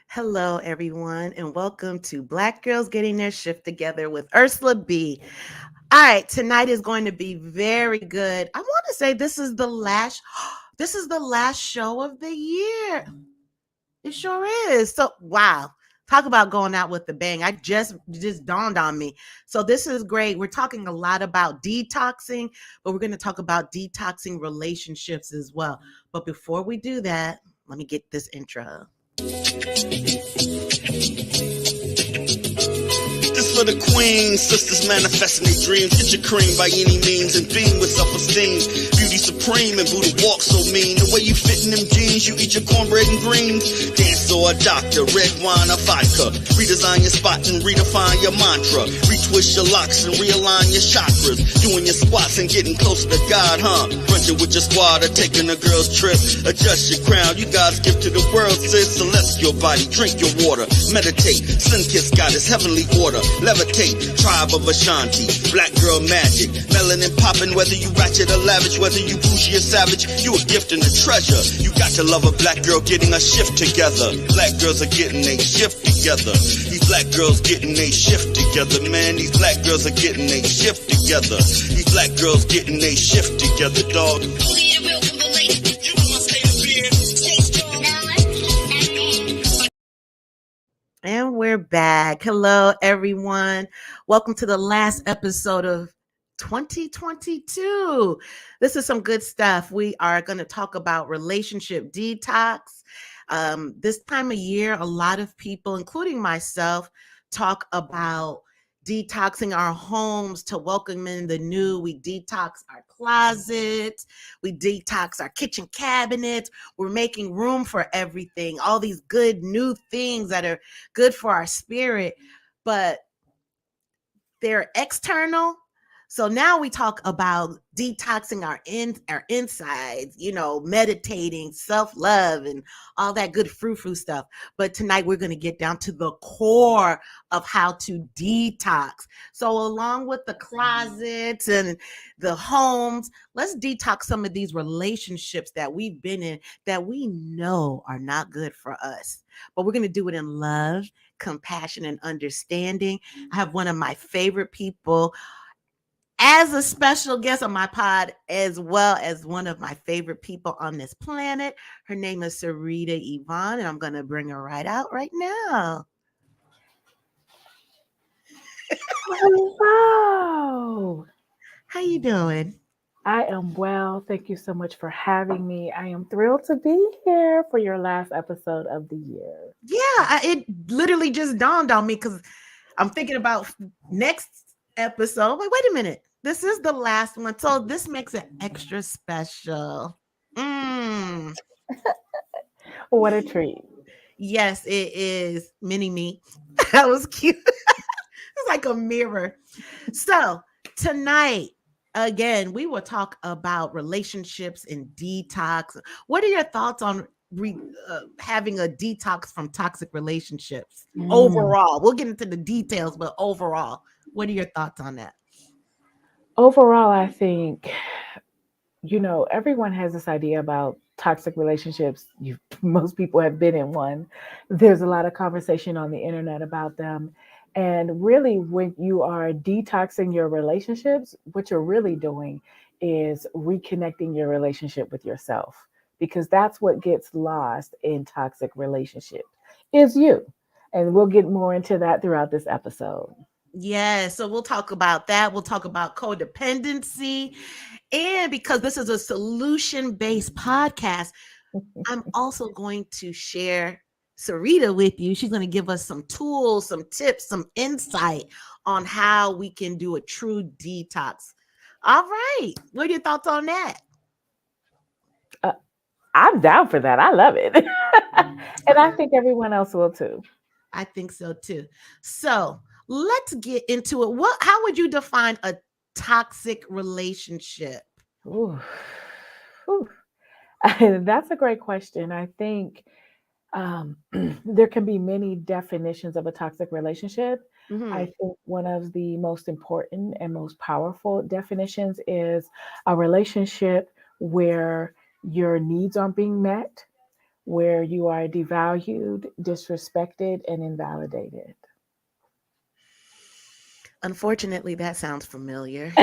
Hello, everyone, and welcome to Black Girls Getting Their Shift Together with Ursula B. All right, tonight is going to be very good. I want to say this is the last this is the last show of the year. It sure is. So, wow. Talk about going out with the bang. I just dawned on me. So this is great. We're talking a lot about detoxing, but we're going to talk about detoxing relationships as well. But before we do that, let me get this intro. This for the queens, sisters manifesting their dreams. Get your cream by any means and beam with self-esteem. Beauty supreme and Buddha walk so mean. The way you fit in them jeans, you eat your cornbread and greens. Dance or a doctor, red wine or vodka. Redesign your spot and redefine your mantra. Retwist your locks and realign your chakras. Doing your squats and getting closer to God, huh? Brunching with your squad or taking a girl's trip. Adjust your crown, you God's gift to the world, sis. Celestial body, drink your water. Meditate, sun-kissed goddess, heavenly order. Levitate, tribe of Ashanti, black girl magic, melanin popping, whether you ratchet or lavish, whether you bougie or savage, you a gift and a treasure. You got to love a black girl getting a shift together. Black girls are getting a shift together. These black girls getting a shift together, man. These black girls are getting a shift together. These black girls getting a shift together, dog. And we're back. Hello, everyone. Welcome to the last episode of 2022. This is some good stuff. We are going to talk about relationship detox. This time of year, a lot of people, including myself, talk about detoxing our homes to welcome in the new. We detox our closets. We detox our kitchen cabinets. We're making room for everything, all these good new things that are good for our spirit, but they're external. So now we talk about detoxing our insides, meditating, self-love and all that good frou-frou stuff. But tonight we're going to get down to the core of how to detox. So along with the closets and the homes, let's detox some of these relationships that we've been in that we know are not good for us. But we're going to do it in love, compassion, and understanding. I have one of my favorite people as a special guest on my pod, as well as one of my favorite people on this planet. Her name is Cerita Yvonne, and I'm going to bring her right out right now. Hello. How you doing? I am well. Thank you so much for having me. I am thrilled to be here for your last episode of the year. Yeah, it literally just dawned on me because I'm thinking about next episode. Wait a minute. This is the last one. So this makes it extra special. What a treat. Yes, it is. Mini me. That was cute. It's like a mirror. So tonight, again, we will talk about relationships and detox. What are your thoughts on having a detox from toxic relationships overall? We'll get into the details, but overall, what are your thoughts on that? Overall, I think, everyone has this idea about toxic relationships. Most people have been in one. There's a lot of conversation on the internet about them. And really, when you are detoxing your relationships, what you're really doing is reconnecting your relationship with yourself, because that's what gets lost in toxic relationships is you. And we'll get more into that throughout this episode. Yeah, so we'll talk about that. We'll talk about codependency. And because this is a solution based podcast, I'm also going to share Cerita with you. She's going to give us some tools, some tips, some insight on how we can do a true detox. All right. What are your thoughts on that? I'm down for that. I love it. And I think everyone else will too. I think so too. So let's get into it. How would you define a toxic relationship? Ooh. Ooh. That's a great question. I think there can be many definitions of a toxic relationship. I think one of the most important and most powerful definitions is a relationship where your needs aren't being met, where you are devalued, disrespected, and invalidated. Unfortunately, that sounds familiar.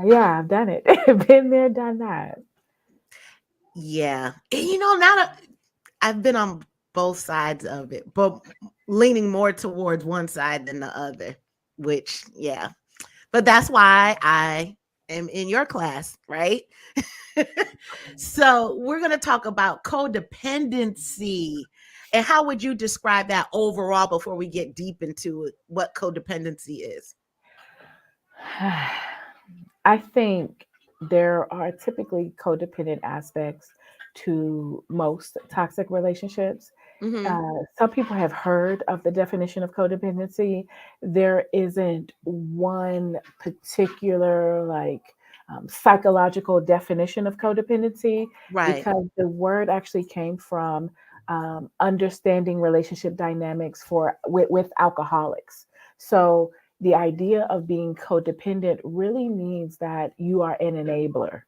Yeah, I've done it. Been there, done that. Yeah. And now that I've been on both sides of it, but leaning more towards one side than the other, which, yeah. But that's why I am in your class, right? So, we're going to talk about codependency. And how would you describe that overall before we get deep into it, what codependency is? I think there are typically codependent aspects to most toxic relationships. Mhm. Some people have heard of the definition of codependency. There isn't one particular, like, psychological definition of codependency, Right. because the word actually came from understanding relationship dynamics with alcoholics. So the idea of being codependent really means that you are an enabler.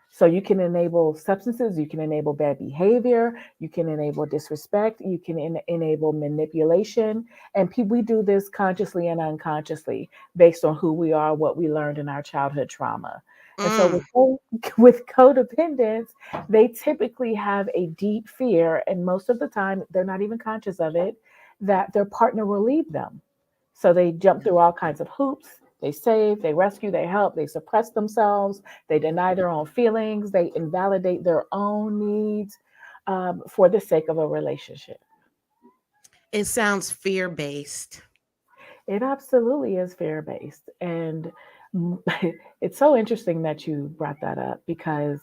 So you can enable substances, you can enable bad behavior, you can enable disrespect, you can enable manipulation. And we do this consciously and unconsciously based on who we are, what we learned in our childhood trauma. And so Mm. with codependence, they typically have a deep fear, and most of the time they're not even conscious of it, that their partner will leave them. So they jump through all kinds of hoops. They save, they rescue, they help, they suppress themselves, they deny their own feelings, they invalidate their own needs for the sake of a relationship. It sounds fear-based. It absolutely is fear based. And it's so interesting that you brought that up, because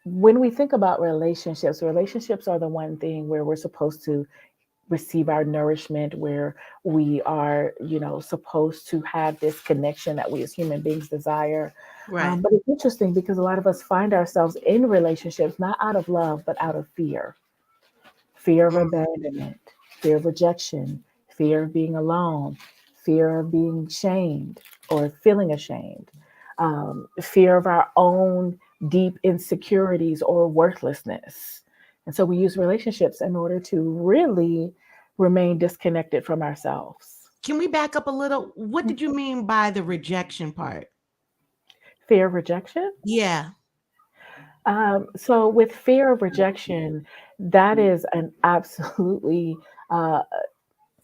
when we think about relationships, relationships are the one thing where we're supposed to receive our nourishment, where we are, supposed to have this connection that we as human beings desire. Right. But it's interesting because a lot of us find ourselves in relationships not out of love, but out of fear. Fear of Mm. abandonment, fear of rejection, fear of being alone, fear of being shamed or feeling ashamed, fear of our own deep insecurities or worthlessness. And so we use relationships in order to really remain disconnected from ourselves. Can we back up a little? What did you mean by the rejection part? Fear of rejection. Yeah. So, with fear of rejection, that is an absolutely uh,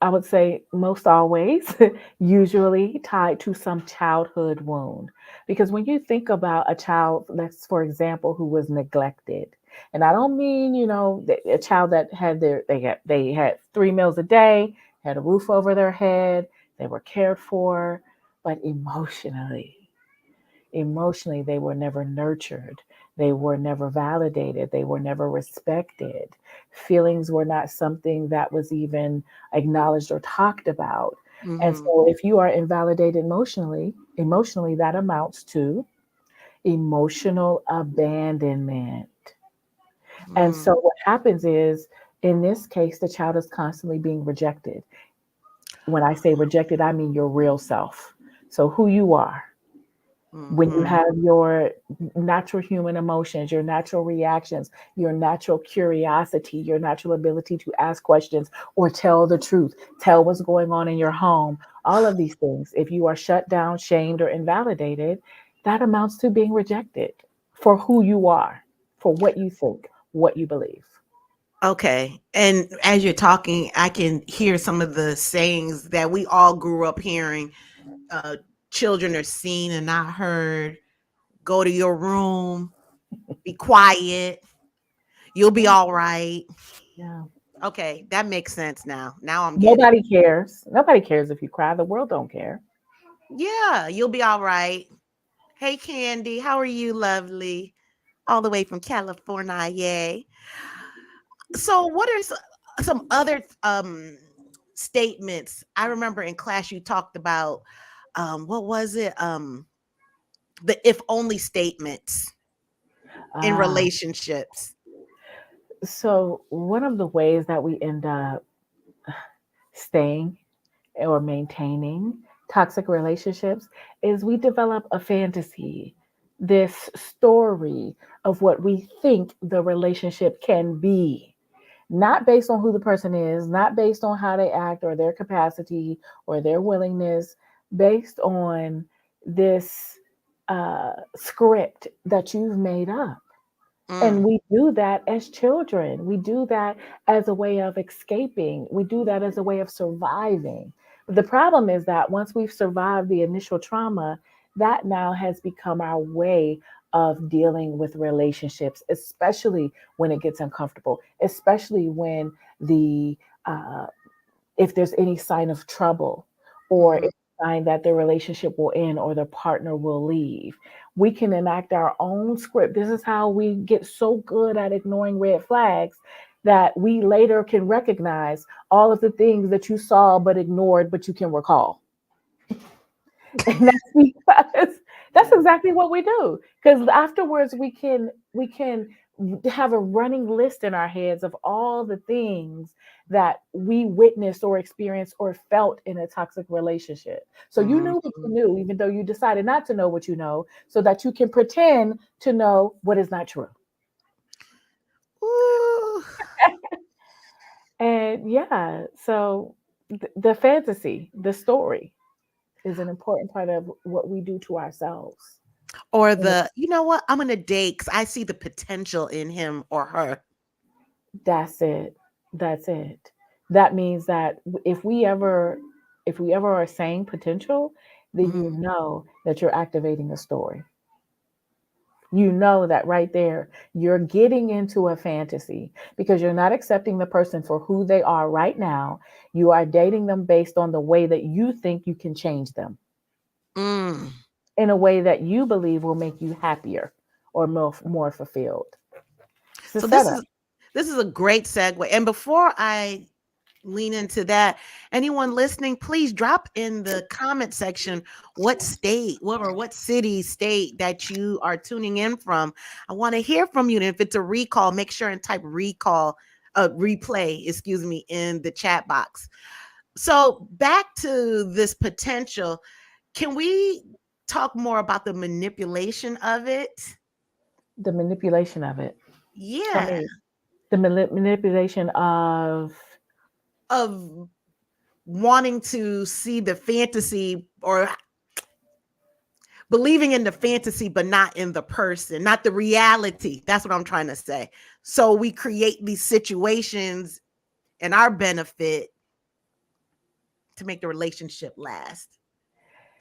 I would say most always, usually tied to some childhood wound. Because when you think about a child, let's for example, who was neglected, and I don't mean, a child that had they had 3 meals a day, had a roof over their head, they were cared for, but emotionally they were never nurtured, they were never validated, they were never respected, feelings were not something that was even acknowledged or talked about. And Mhm. so if you are invalidated emotionally that amounts to emotional abandonment. And Mm. so what happens is, in this case, the child is constantly being rejected. When I say rejected, I mean your real self. So who you are, when you Mhm. have your natural human emotions, your natural reactions, your natural curiosity, your natural ability to ask questions or tell the truth, tell what's going on in your home, all of these things. If you are shut down, shamed, or invalidated, that amounts to being rejected for who you are, for what you think, what you believe. Okay. And as you're talking, I can hear some of the sayings that we all grew up hearing. Uh, Children are seen and not heard. Go to your room. Be quiet. You'll be Yeah, all right. yeah. Okay, that makes sense now. Now I'm getting. Nobody cares. Nobody cares if you cry. The world don't care. Yeah, you'll be all right. Hey, Candy, how are you, lovely? All the way from California. Yay. So, what are some other statements? I remember in class you talked about what was it? The if only statements in Ah, relationships. so one of the ways that we end up staying or maintaining toxic relationships is we develop a fantasy this story of what we think the relationship can be, not based on who the person is, not based on how they act or their capacity or their willingness, based on this script that you've made up. And Mm, we do that as children. We do that as a way of escaping. We do that as a way of surviving. But the problem is that once we've survived the initial trauma, that now has become our way of dealing with relationships, especially when it gets uncomfortable, especially when the uh, if there's any sign of trouble or mhm. any sign that the relationship will end or the partner will leave. We can enact our own script. This is how we get so good at ignoring red flags that we later can recognize all of the things that you saw but ignored, but you can recall. And that's because that's exactly what we do. Because afterwards we can have a running list in our heads of all the things that we witnessed or experienced or felt in a toxic relationship. So you knew what you Mhm. knew, even though you decided not to know what you know, so that you can pretend to know what is not true. Ooh. And yeah, so the fantasy, the story is an important part of what we do to ourselves. Or And the, you know what? I'm gonna date because I see the potential in him or her. that's it. That's it. That means that if we ever are saying potential, then you Mhm. know that you're activating a story. You know that right there, you're getting into a fantasy because you're not accepting the person for who they are right now. You are dating them based on the way that you think you can change them Mm. in a way that you believe will make you happier or more fulfilled. It's a So setup. this is a great segue. And before I lean into that, anyone listening, please drop in the comment section what state, what or what city, state that you are tuning in from. I want to hear from you. And if it's a recall, make sure and type recall, replay, excuse me, in the chat box. So back to this potential. Can we talk more about the manipulation of it? The manipulation of it. Tell Yeah, me the manipulation of of wanting to see the fantasy or believing in the fantasy, but not in the person, not the reality. That's what I'm trying to say. So we create these situations in our benefit to make the relationship last.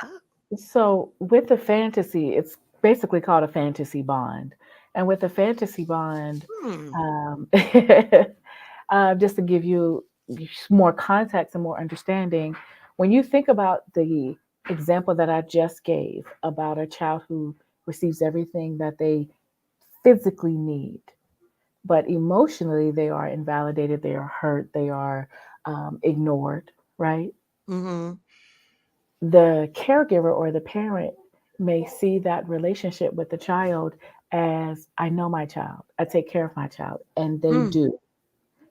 Oh, so with the fantasy, it's basically called a fantasy bond. And with the fantasy bond, hmm. um, just to give you more context and more understanding, when you think about the example that I just gave about a child who receives everything that they physically need, but emotionally they are invalidated, they are hurt, they are ignored, right? Mm-hmm. The caregiver or the parent may see that relationship with the child as I know my child, I take care of my child, and they Mm, do.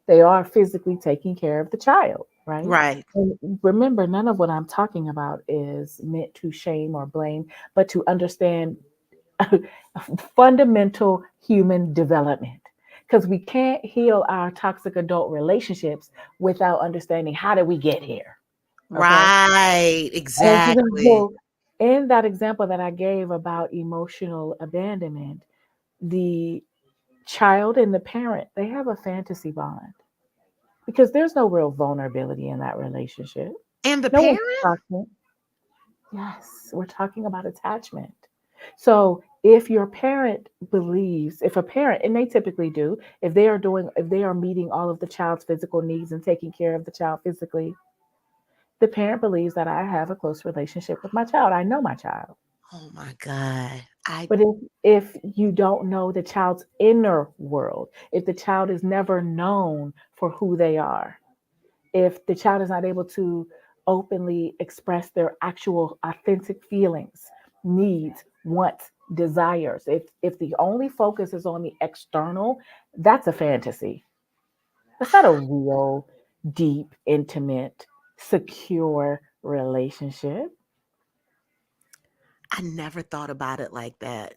They are physically taking care of the child, right? right. And remember, none of what I'm talking about is meant to shame or blame, but to understand fundamental human development. Because we can't heal our toxic adult relationships without understanding how did we get here. Okay. Right. And Exactly. so, in that example that I gave about emotional abandonment, the child and the parent, they have a fantasy bond because there's no real vulnerability in that relationship. And the No one's parent? talking. Yes, we're talking about attachment. So if your parent believes, if a parent, and they typically do, if they are meeting all of the child's physical needs and taking care of the child physically, the parent believes that I have a close relationship with my child. I know my child. Oh my God. I But if you don't know the child's inner world, if the child is never known for who they are, if the child is not able to openly express their actual authentic feelings, needs, wants, desires, if the only focus is on the external, that's a fantasy. That's not a real, deep, intimate, secure relationship. I never thought about it like that.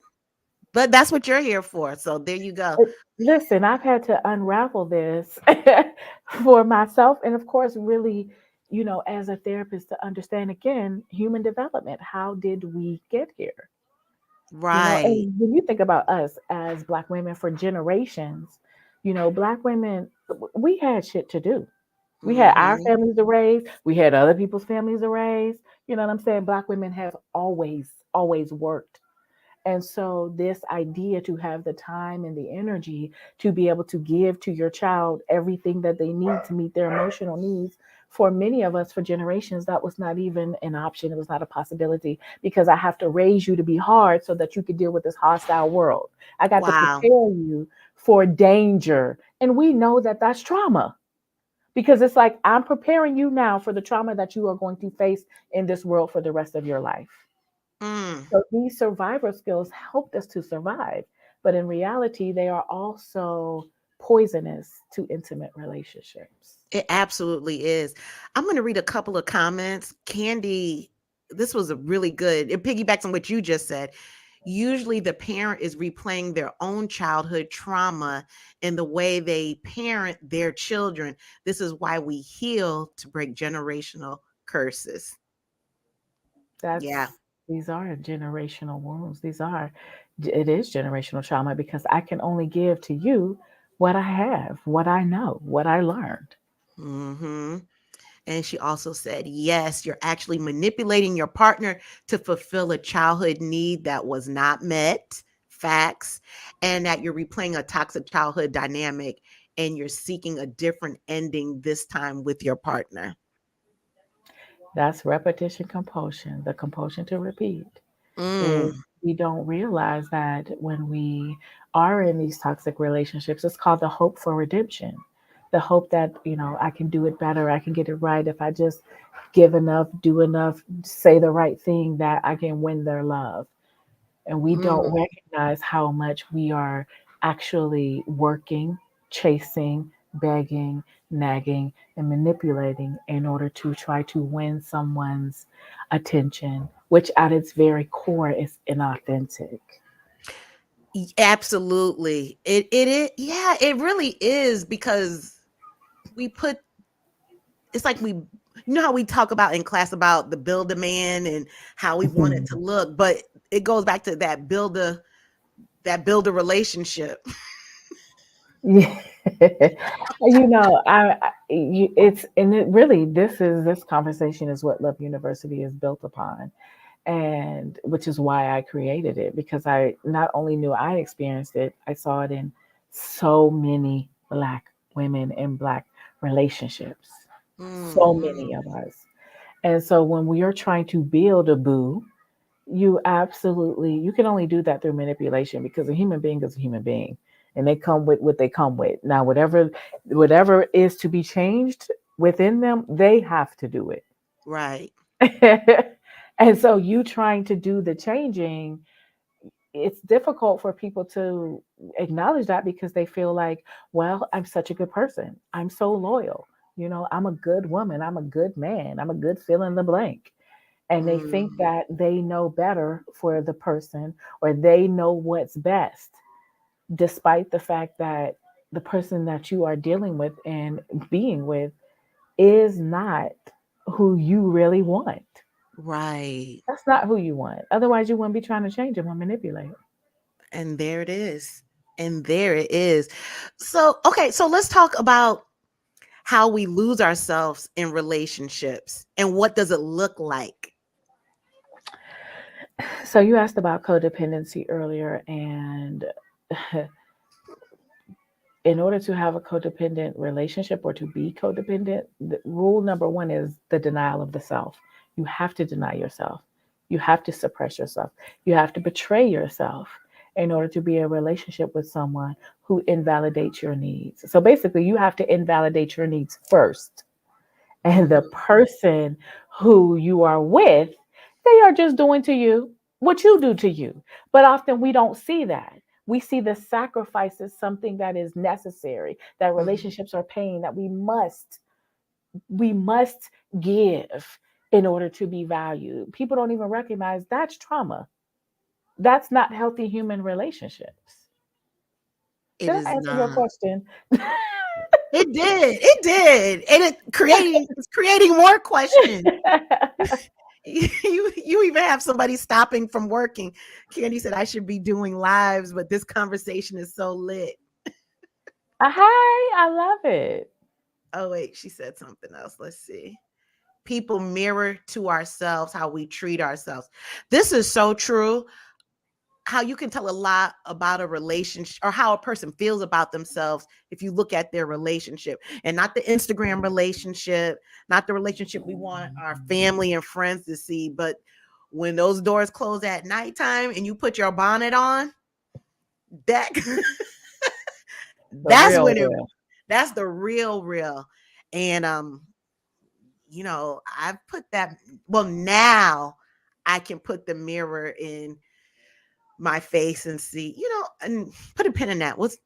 But that's what you're here for. So there you go. Listen, I've had to unravel this for myself, and of course, really, as a therapist, to understand again human development. How did we get here? Right. And when you think about us as Black women for generations, Black women, we had shit to do. We had our Hmm. families to raise. We had other people's families to raise. You know what I'm saying? Black women have always worked. And so, this idea to have the time and the energy to be able to give to your child everything that they need to meet their emotional needs, for many of us, for generations, that was not even an option. It was not a possibility because I have to raise you to be hard so that you could deal with this hostile world. I got to Wow. prepare you for danger. And we know that that's trauma because it's like I'm preparing you now for the trauma that you are going to face in this world for the rest of your life. Mm. So these survivor skills helped us to survive, but in reality, they are also poisonous to intimate relationships. It absolutely is. I'm going to read a couple of comments. Candy, this was a really good. It piggybacks on what you just said. Usually the parent is replaying their own childhood trauma in the way they parent their children. This is why we heal to break generational curses. Yeah. That's These are generational wounds. It is generational trauma because I can only give to you what I have, what I know, what I learned. Mhm. And she also said, yes, you're actually manipulating your partner to fulfill a childhood need that was not met. Facts. And that you're replaying a toxic childhood dynamic and you're seeking a different ending this time with your partner. That's repetition compulsion, the compulsion to repeat. Is Mm, we don't realize that when we are in these toxic relationships, it's called the hope for redemption. The hope that, I can do it better, I can get it right if I just give enough, do enough, say the right thing that I can win their love. And we don't mm, recognize how much we are actually working, chasing, begging, nagging, and manipulating in order to try to win someone's attention, which at its very core is inauthentic. absolutely. It is. Yeah, it really is because we put it's like you know how we talk about in class about the build a man and how we want it Mhm. to look, but it goes back to that build a relationship. Yeah. It's and it really this conversation is what Love University is built upon, and which is why I created it because I not only knew I experienced it, I saw it in so many Black women in Black relationships, so Mhm. many of us. And so when we are trying to build a boo, you can only do that through manipulation because a human being is a human being and they come with what they come with. Now whatever is to be changed within them, they have to do it. Right. And so you trying to do the changing, it's difficult for people to acknowledge that because they feel like, well, I'm such a good person, I'm so loyal, I'm a good woman, I'm a good man, I'm a good fill in the blank. And they think Mm. that they know better for the person or they know what's best, despite the fact that the person that you are dealing with and being with is not who you really want. Right. That's not who you want. Otherwise, you wouldn't be trying to change them or manipulate. And there it is. And there it is. So, okay, so let's talk about how we lose ourselves in relationships and what does it look like? So you asked about codependency earlier, and in order to have a codependent relationship or to be codependent, the rule number one is the denial of the self. You have to deny yourself. You have to suppress yourself. You have to betray yourself in order to be in a relationship with someone who invalidates your needs. So basically, you have to invalidate your needs first. And the Mhm. person who you are with, they are just doing to you what you do to you. But often we don't see that. We see the sacrifice as something that is necessary, that Mhm. relationships are pain, that we must give in order to be valued. People don't even recognize that's trauma. That's not healthy human relationships. It Did I is answer your not. question? It did. It did. And it's creating more questions. You even have somebody stopping from working. Candy said I should be doing lives, but this conversation is so lit. Hi, I love it. Oh wait, she said something else. Let's see. People mirror to ourselves how we treat ourselves. This is so true. How you can tell a lot about a relationship or how a person feels about themselves if you look at their relationship, and not the Instagram relationship, not the relationship we want our family and friends to see, but when those doors close at nighttime and you put your bonnet on, that The that's real when it real. that's the real. And I've put that, well, now I can put the mirror in my face and see, and put a pin in that. Let's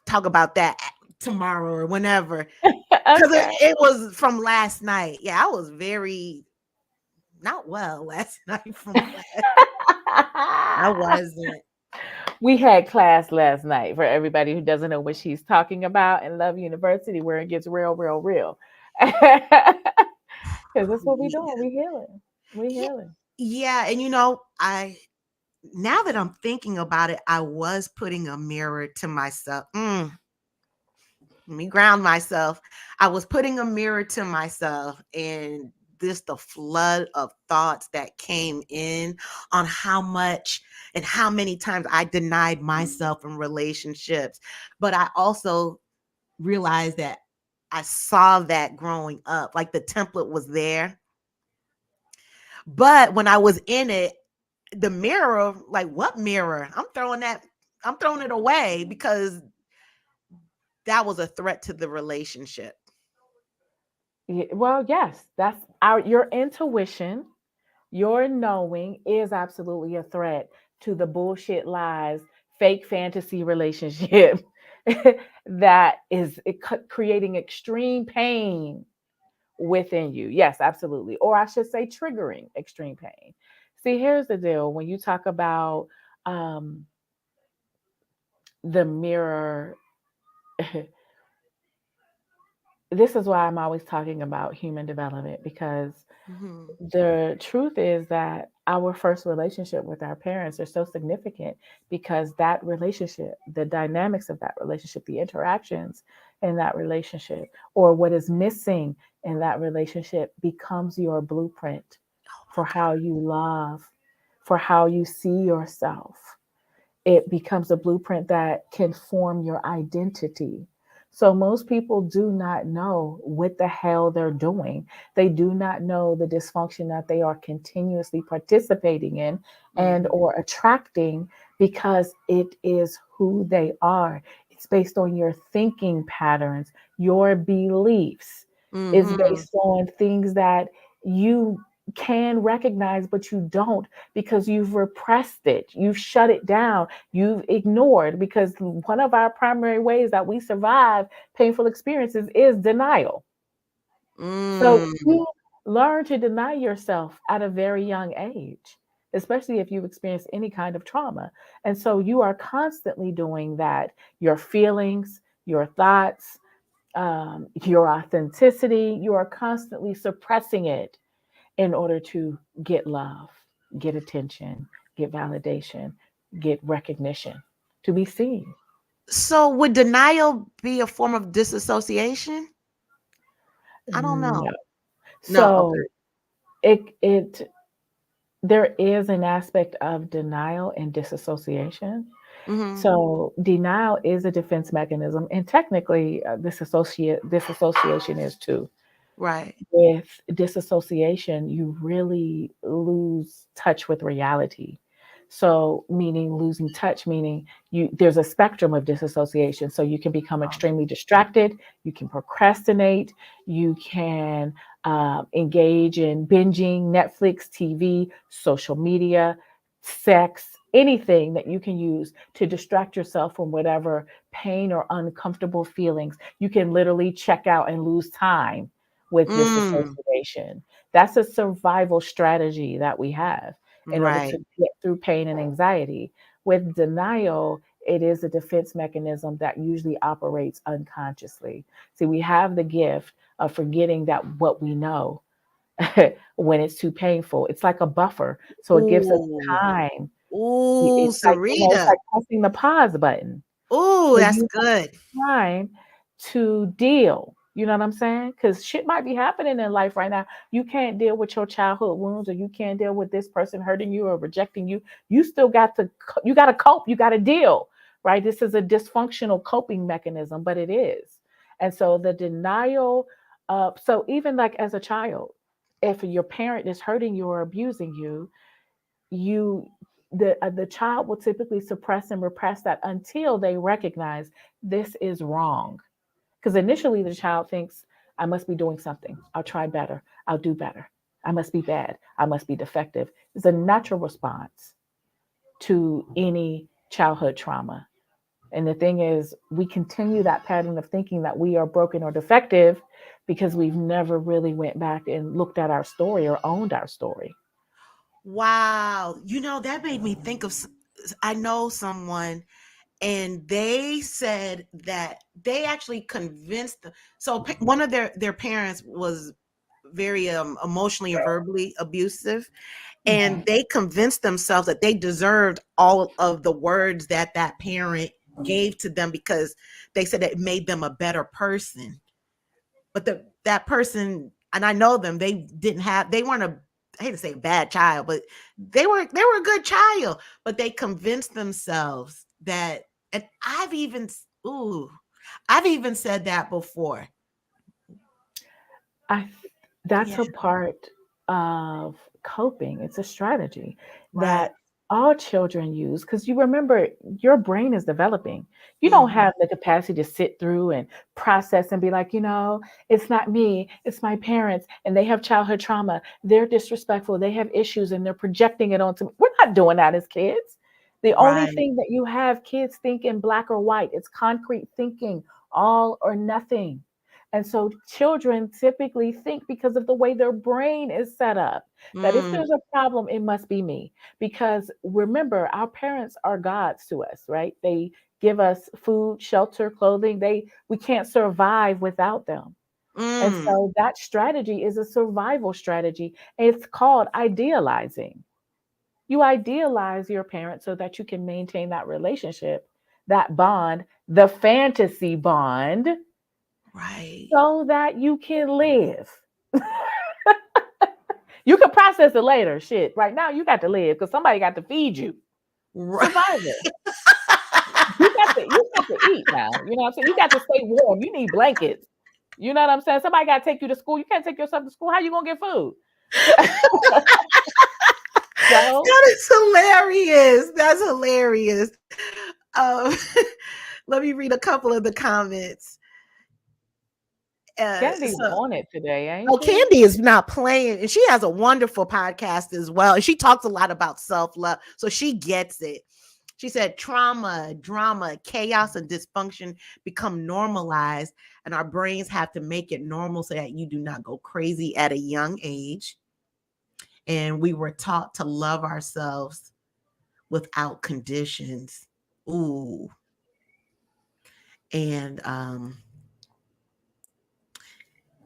talk about that tomorrow or whenever. Because Okay. it was from last night. Yeah, I was very not well last night from class. I wasn't. We had class last night for everybody who doesn't know what she's talking about in Love University, where it gets real, real, real. Because that's what we doing. We healing. We Yeah, healing. yeah, and I now that I'm thinking about it, I was putting a mirror to myself. Let me ground myself. I was putting a mirror to myself, and this the flood of thoughts that came in on how much and how many times I denied myself in relationships. But I also realized that I saw that growing up, like the template was there. But when I was in it, the mirror, like what mirror? I'm throwing it away because that was a threat to the relationship. Well, yes, that's your intuition. Your knowing is absolutely a threat to the bullshit lies, fake fantasy relationship that is creating extreme pain within you. Yes, absolutely. Or I should say, triggering extreme pain. See, here's the deal when you talk about um, the mirror, this is why I'm always talking about human development because Mhm. the truth is that our first relationship with our parents are so significant because that relationship, the dynamics of that relationship, the interactions in that relationship, or what is missing in that relationship becomes your blueprint Oh for my how you love, for how you see yourself. It becomes a blueprint that can form your identity. So most people do not know what the hell they're doing. They do not know the dysfunction that they are continuously participating in God. and Mhm. or attracting because it is who they are. It's based on your thinking patterns, your beliefs. It's Mhm. based on things that you can recognize but you don't because you've repressed it, you've shut it down, you've ignored, because one of our primary ways that we survive painful experiences is denial. So Mm. you learn to deny yourself at a very young age, especially if you've experienced any kind of trauma. And so you are constantly doing that. Your feelings, your thoughts, your authenticity, you are constantly suppressing it in order to get love, get attention, get validation, get recognition, to be seen. So would denial be a form of disassociation? I don't No. know. No, So okay. it there is an aspect of denial and disassociation. Mhm. So denial is a defense mechanism, and technically, disassociation is too. Right. With disassociation, you really lose touch with reality. So, meaning losing touch, meaning there's a spectrum of disassociation. So you can become extremely distracted, you can procrastinate, you can engage in binging, Netflix, TV, social media, sex, anything that you can use to distract yourself from whatever pain or uncomfortable feelings. You can literally check out and lose time with Mm. disassociation. That's a survival strategy that we have. in order to Right. get through pain and anxiety. With denial, it is a defense mechanism that usually operates unconsciously. See, we have the gift of forgetting that what we know when it's too painful. It's like a buffer. So it gives us Ooh. time. Ooh, It's like, it's Sarita. like pressing the pause button. Ooh, So that's you good. time to deal. You know what I'm saying? Because shit might be happening in life right now. You can't deal with your childhood wounds, or you can't deal with this person hurting you or rejecting you. You still got to, you got to cope. You got to deal, right? This is a dysfunctional coping mechanism, but it is. And so the denial, so even like as a child, if your parent is hurting you or abusing you, you the child will typically suppress and repress that until they recognize this is wrong. Because initially the child thinks, I must be doing something. I'll try better. I'll do better. I must be bad. I must be defective. It's a natural response to any childhood trauma. And the thing is, we continue that pattern of thinking that we are broken or defective because we've never really went back and looked at our story or owned our story. Wow. That made me think of I know someone, and they said that they actually convinced one of their parents was very emotionally and verbally abusive, and Okay. they convinced themselves that they deserved all of the words that that parent gave to them, because they said it made them a better person. But that person, and I know them, they weren't a, I hate to say bad child, but they were a good child, but they convinced themselves that. And ooh, I've even said that before. I that's Yeah. a part of coping. It's a strategy Right. that all children use because you remember your brain is developing. You don't Hmm. have the capacity to sit through and process and be like, it's not me, it's my parents, and they have childhood trauma. They're disrespectful, they have issues, and they're projecting it onto me. We're not doing that as kids. The only Right. thing that you have kids think in black or white, it's concrete thinking, all or nothing. And so children typically think because of the way their brain is set up that if Mm, there's a problem, it must be me. Because remember, our parents are gods to us, right? They give us food, shelter, clothing. We can't survive without them. And mm. so that strategy is a survival strategy. It's called idealizing. You idealize your parents so that you can maintain that relationship, that bond, the fantasy bond, Right. so that you can live. You can process it later. Shit. Right now, you got to live because somebody got to feed you. Right. Survival. You got to eat now. You know what I'm saying? You got to stay warm. You need blankets. You know what I'm saying? Somebody got to take you to school. You can't take yourself to school. How you gonna get food? So That is hilarious. That's hilarious. Um, let me read a couple of the comments. Candy's So, on it today, ain't oh, she? Candy is not playing, and she has a wonderful podcast as well. And she talks a lot about self love, so she gets it. She said, trauma, drama, chaos, and dysfunction become normalized, and our brains have to make it normal so that you do not go crazy at a young age. And we were taught to love ourselves without conditions. Ooh. And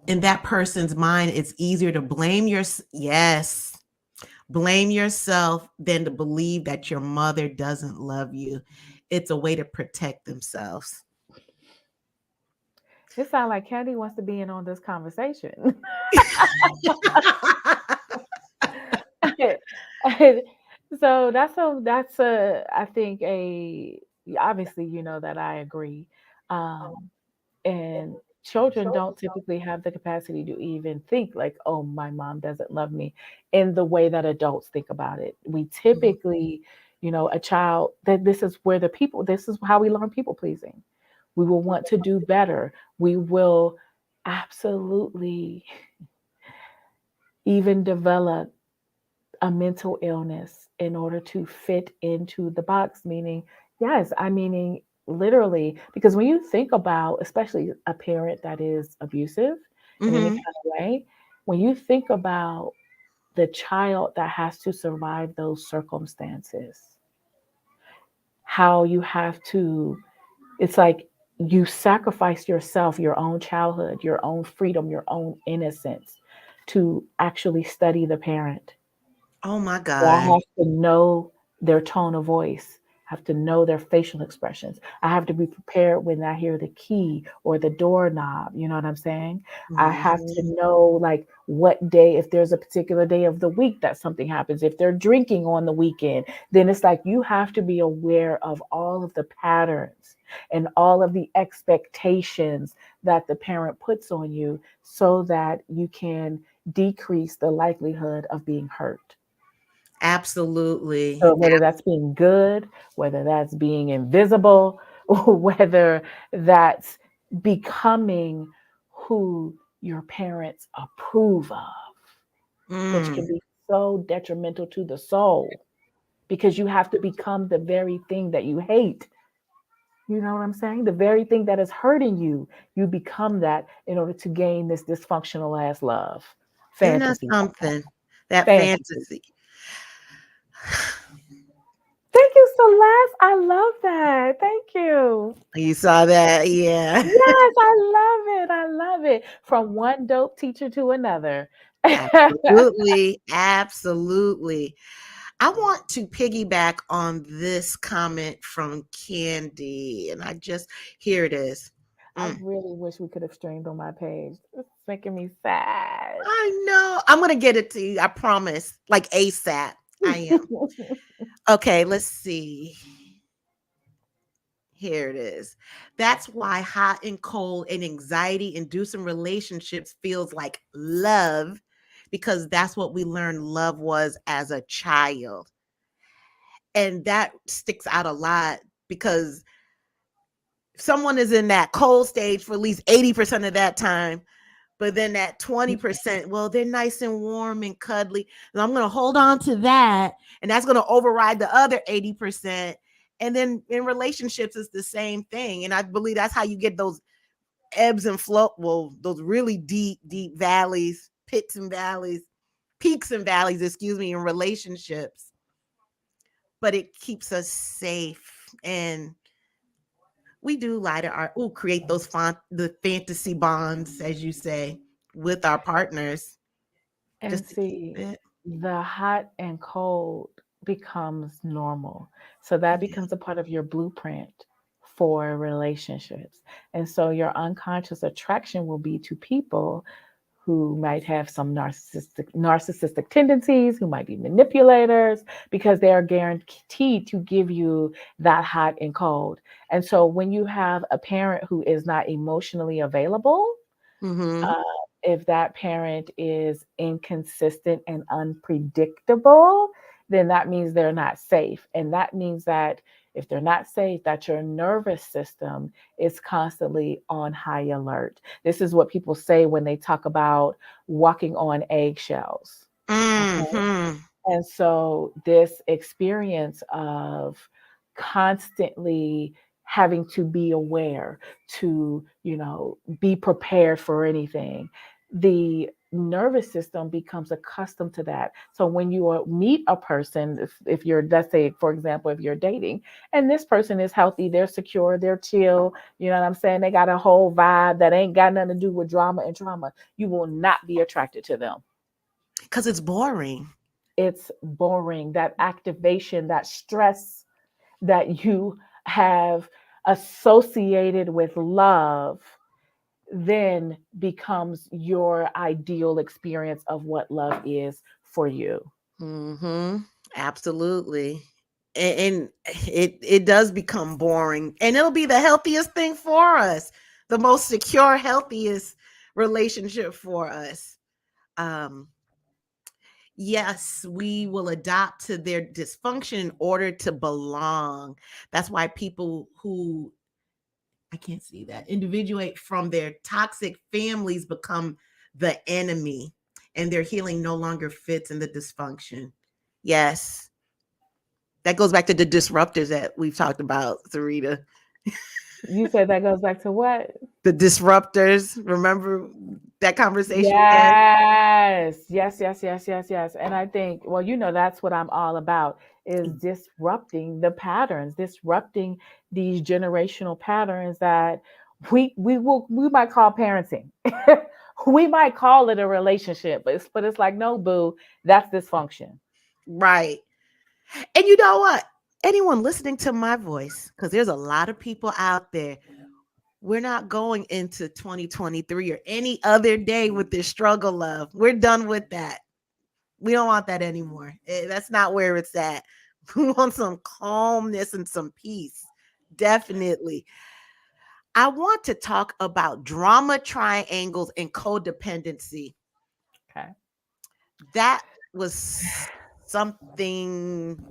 in that person's mind, it's easier to yes, blame yourself than to believe that your mother doesn't love you. It's a way to protect themselves. It sounds like Candy wants to be in on this conversation. So that's a I think a obviously that I agree. Um, and children don't typically have the capacity to even think like, oh, my mom doesn't love me in the way that adults think about it. We typically, a child that this is how we learn people pleasing. We will want to do better. We will absolutely even develop a mental illness in order to fit into the box, meaning, yes, I meaning literally, because when you think about, especially a parent that is abusive in any Hmm. kind of way, when you think about the child that has to survive those circumstances, how you have to, it's like you sacrifice yourself, your own childhood, your own freedom, your own innocence to actually study the parent. Oh my So I God. have to know their tone of voice. I have to know their facial expressions. I have to be prepared when I hear the key or the doorknob. You know what I'm saying? I have to Mhm. know like what day, if there's a particular day of the week that something happens, if they're drinking on the weekend, then it's like you have to be aware of all of the patterns and all of the expectations that the parent puts on you so that you can decrease the likelihood of being hurt. Absolutely. So whether that's being good, whether that's being invisible, or whether that's becoming who your parents approve of, which Mm. can be so detrimental to the soul because you have to become the very thing that you hate. You know what I'm saying? The very thing that is hurting you, you become that in order to gain this dysfunctional ass love. Isn't that Fantasy. something? That Fantasy. fantasy. Thank you, Celeste. I love that. Thank you. You saw that? Yeah. Yes, I love it. I love it. From one dope teacher to another. Absolutely. Absolutely. I want to piggyback on this comment from Candy, and I just here it is. I Mm. really wish we could have streamed on my page. It's making me sad. I know. I'm gonna get it to you. I promise. Like ASAP. I am. Okay, let's see. Here it is. That's why hot and cold and anxiety inducing relationships feels like love, because that's what we learned love was as a child. And that sticks out a lot because someone is in that cold stage for at least 80% of that time. But then that 20%, well, they're nice and warm and cuddly. And I'm going to hold on to that. And that's going to override the other 80%. And then in relationships, it's the same thing. And I believe that's how you get those ebbs and flow. Well, those really deep, deep valleys, pits and valleys, peaks and valleys, excuse me, in relationships. But it keeps us safe. And we do lie to our, create those the fantasy bonds, as you say, with our partners And just to keep see, it. the hot and cold becomes normal. So that Yeah. becomes a part of your blueprint for relationships. And so your unconscious attraction will be to people who might have some narcissistic tendencies, who might be manipulators, because they are guaranteed to give you that hot and cold. And so when you have a parent who is not emotionally available, Mm-hmm. uh, if that parent is inconsistent and unpredictable, then that means they're not safe. And that means that if they're not safe, that your nervous system is constantly on high alert. This is what people say when they talk about walking on eggshells. Okay. Mm-hmm. And so this experience of constantly having to be aware, to, be prepared for anything, the nervous system becomes accustomed to that. So when you meet a person, if you're, let's say, for example, if you're dating and this person is healthy, they're secure, they're chill, you know what I'm saying? They got a whole vibe that ain't got nothing to do with drama and trauma. You will not be attracted to them. Because it's boring. It's boring. That activation, that stress that you have associated with love then becomes your ideal experience of what love is for you. Mm-hmm. Absolutely. And it does become boring. And it'll be the healthiest thing for us, the most secure, healthiest relationship for us. Um, yes, we will adapt to their dysfunction in order to belong. That's why people who, I can't see that, individuate from their toxic families become the enemy, and their healing no longer fits in the dysfunction. Yes. That goes back to the disruptors that we've talked about, Sarita. You said that goes back to what? The disruptors, remember? that conversation again? Yes, yes, yes, yes, yes, yes. And I think, well, that's what I'm all about is disrupting the patterns, disrupting these generational patterns that we might call parenting. We might call it a relationship, but it's like, no, boo, that's dysfunction. Right. And you know what? Anyone listening to my voice, because there's a lot of people out there, we're not going into 2023 or any other day with this struggle love. We're done with that. We don't want that anymore. That's not where it's at. We want some calmness and some peace. Definitely. I want to talk about drama triangles and codependency. Okay. That was something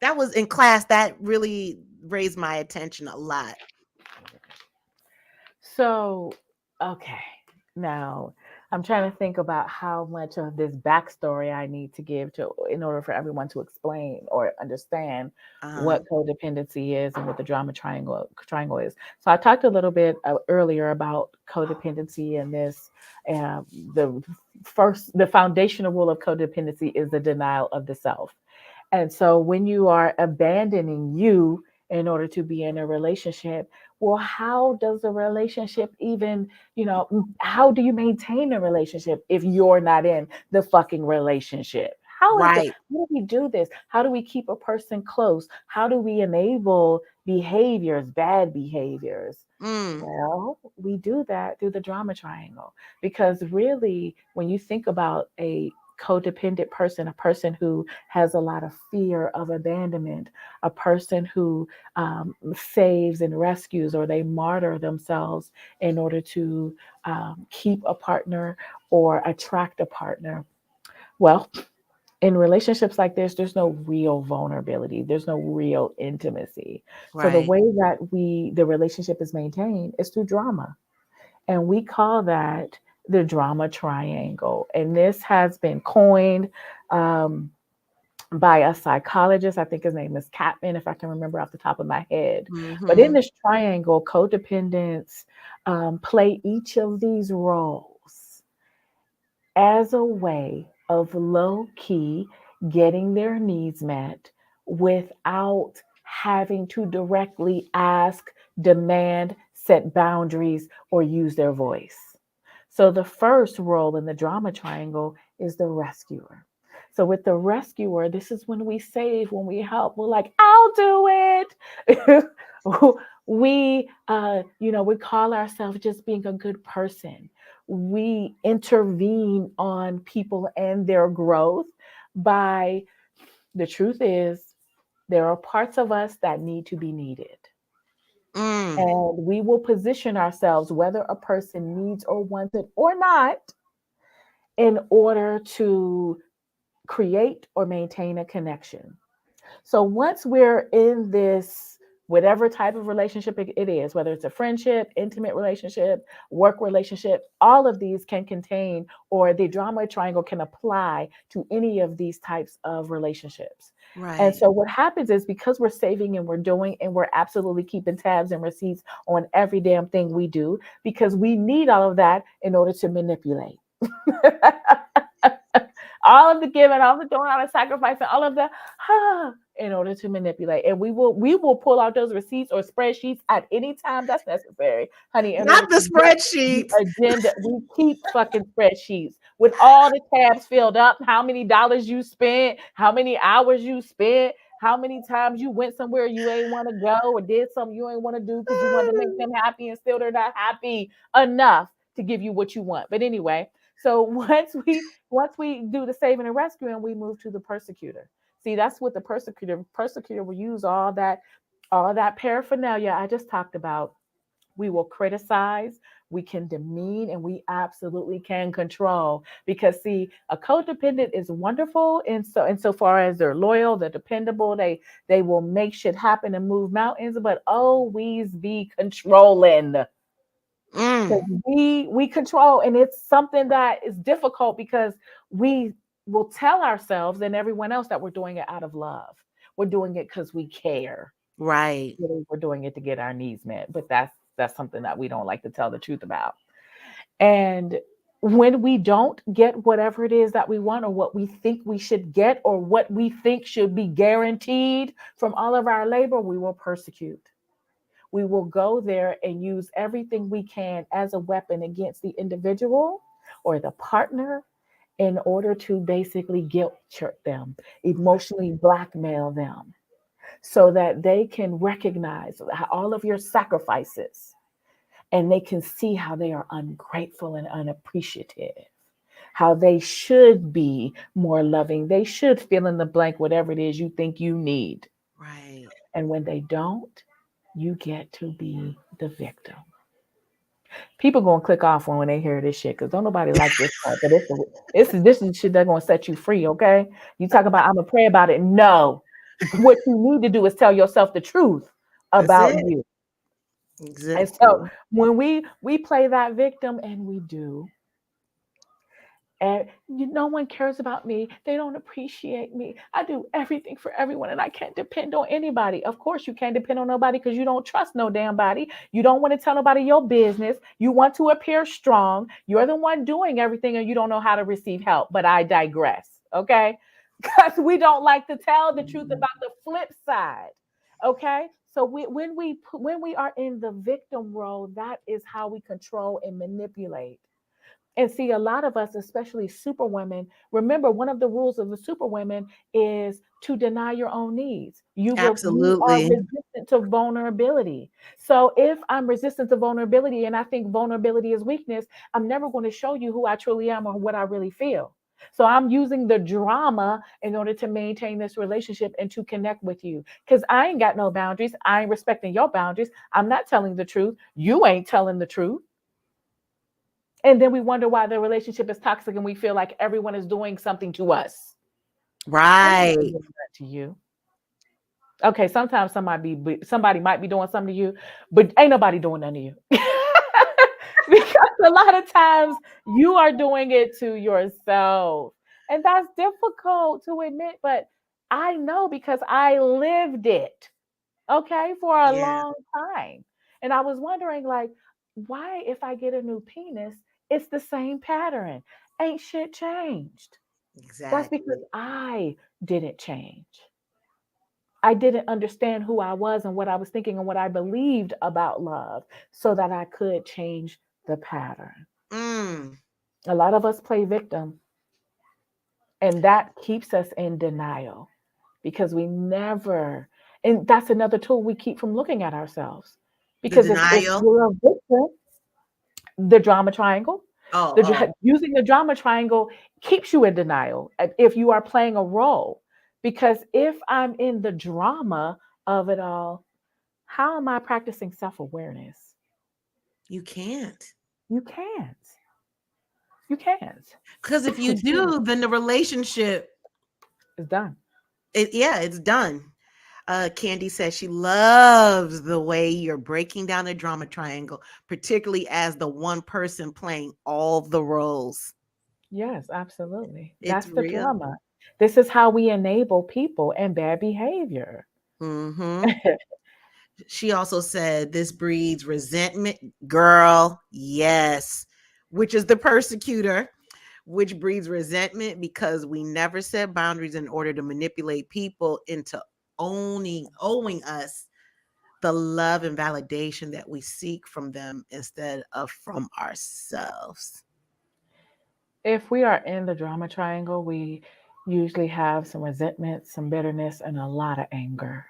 that was in class that really raised my attention a lot. So, okay. Now, I'm trying to think about how much of this backstory I need to give to in order for everyone to explain or understand Uh, what codependency is and what the drama triangle is. So I talked a little bit earlier about codependency and this. Um, the foundational rule of codependency is the denial of the self. And so when you are abandoning you in order to be in a relationship, well, how does a relationship even, how do you maintain a relationship if you're not in the fucking relationship? right. How do we do this? How do we keep a person close? How do we enable behaviors, bad behaviors? Mm, Well, we do that through the drama triangle because really, when you think about a codependent person, a person who has a lot of fear of abandonment, a person who saves and rescues or they martyr themselves in order to keep a partner or attract a partner. Well, in relationships like this, there's no real vulnerability. There's no real intimacy. So the right. way that the relationship is maintained is through drama. And we call that the drama triangle. And this has been coined um, by a psychologist. I think his name is Catman, if I can remember off the top of my head. But in Mm-hmm. this triangle, codependents play each of these roles as a way of low key getting their needs met without having to directly ask, demand, set boundaries, or use their voice. So the first role in the drama triangle is the rescuer. So with the rescuer, this is when we save, when we help. We're like, I'll do it. We call ourselves just being a good person. We intervene on people and their growth by the truth is there are parts of us that need to be needed. Mm, And we will position ourselves, whether a person needs or wants it or not, in order to create or maintain a connection. So once we're in this, whatever type of relationship it is, whether it's a friendship, intimate relationship, work relationship, all of these can contain, or the drama triangle can apply to any of these types of relationships. And right. so what happens is because we're saving and we're doing and we're absolutely keeping tabs and receipts on every damn thing we do, because we need all of that in order to manipulate. All of the giving, all the doing, all the sacrificing, all of the in order to manipulate. And we will pull out those receipts or spreadsheets at any time that's necessary, honey, in order Not the to get the spreadsheets. agenda. We keep fucking spreadsheets with all the tabs filled up, how many dollars you spent, how many hours you spent, how many times you went somewhere you ain't want to go or did something you ain't want to do because you wanted to make them happy and still they're not happy enough to give you what you want. But anyway, so once we do the saving and rescuing, we move to the persecutor. See, that's what the persecutor will use all that paraphernalia I just talked about. We will criticize, we can demean, and we absolutely can control. Because see, a codependent is wonderful insofar as they're loyal, they're dependable, they will make shit happen and move mountains, but always be controlling. Because Mm, we control, and it's something that is difficult because we will tell ourselves and everyone else that we're doing it out of love. We're doing it because we care. right. Really, we're doing it to get our needs met, but that's something that we don't like to tell the truth about. And when we don't get whatever it is that we want, or what we think we should get, or what we think should be guaranteed from all of our labor, we will persecute. We will go there and use everything we can as a weapon against the individual or the partner in order to basically guilt trip them, emotionally blackmail them, so that they can recognize all of your sacrifices, and they can see how they are ungrateful and unappreciative, how they should be more loving. They should fill in the blank, whatever it is you think you need. Right. And when they don't, you get to be the victim. People gonna click off when they hear this shit, because don't nobody like this part. But this is shit that's gonna set you free, okay? You talk about I'm gonna pray about it. No. What you need to do is tell yourself the truth That's about it. you. And so Exactly. when we play that victim, and we do, and no one cares about me, they don't appreciate me, I do everything for everyone, and I can't depend on anybody. Of course you can't depend on nobody, because you don't trust no damn body. You don't want to tell nobody your business. You want to appear strong. You're the one doing everything, and you don't know how to receive help. But I digress, okay? Because we don't like to tell the truth about the flip side. Okay, so when we are in the victim role, that is how we control and manipulate. And see, a lot of us, especially super women, remember one of the rules of the super women is to deny your own needs. You are Absolutely. resistant to vulnerability. So if I'm resistant to vulnerability, and I think vulnerability is weakness, I'm never going to show you who I truly am or what I really feel. So I'm using the drama in order to maintain this relationship and to connect with you. Because I ain't got no boundaries. I ain't respecting your boundaries. I'm not telling the truth. You ain't telling the truth. And then we wonder why the relationship is toxic, and we feel like everyone is doing something to us. Ain't nobody Right. doing that to you. Okay, sometimes somebody might be doing something to you, but ain't nobody doing nothing to you. Because a lot of times you are doing it to yourself. And that's difficult to admit, but I know because I lived it, okay, for a Yeah. long time. And I was wondering, like, why, if I get a new penis, it's the same pattern? Ain't shit changed. That's because Exactly. I didn't change. I didn't understand who I was and what I was thinking and what I believed about love, so that I could change the pattern. Mm. A lot of us play victim, and that keeps us in denial, because we never, and that's another tool we keep from looking at ourselves. The Because if denial. you're a victim, the drama triangle, Oh, oh, using the drama triangle keeps you in denial if you are playing a role. Because if I'm in the drama of it all, how am I practicing self-awareness? you can't. You can't. You can't. Because if you Excuse me. do, then the relationship, It's done. yeah, it's done. Candy says she loves the way you're breaking down the drama triangle, particularly as the one person playing all the roles. Yes, absolutely. It's That's the real. drama. This is how we enable people and bad behavior. Hmm. She also said this breeds resentment. Girl, yes, which is the persecutor, which breeds resentment because we never set boundaries in order to manipulate people into owing us the love and validation that we seek from them instead of from ourselves. If we are in the drama triangle, we usually have some resentment, some bitterness, and a lot of anger.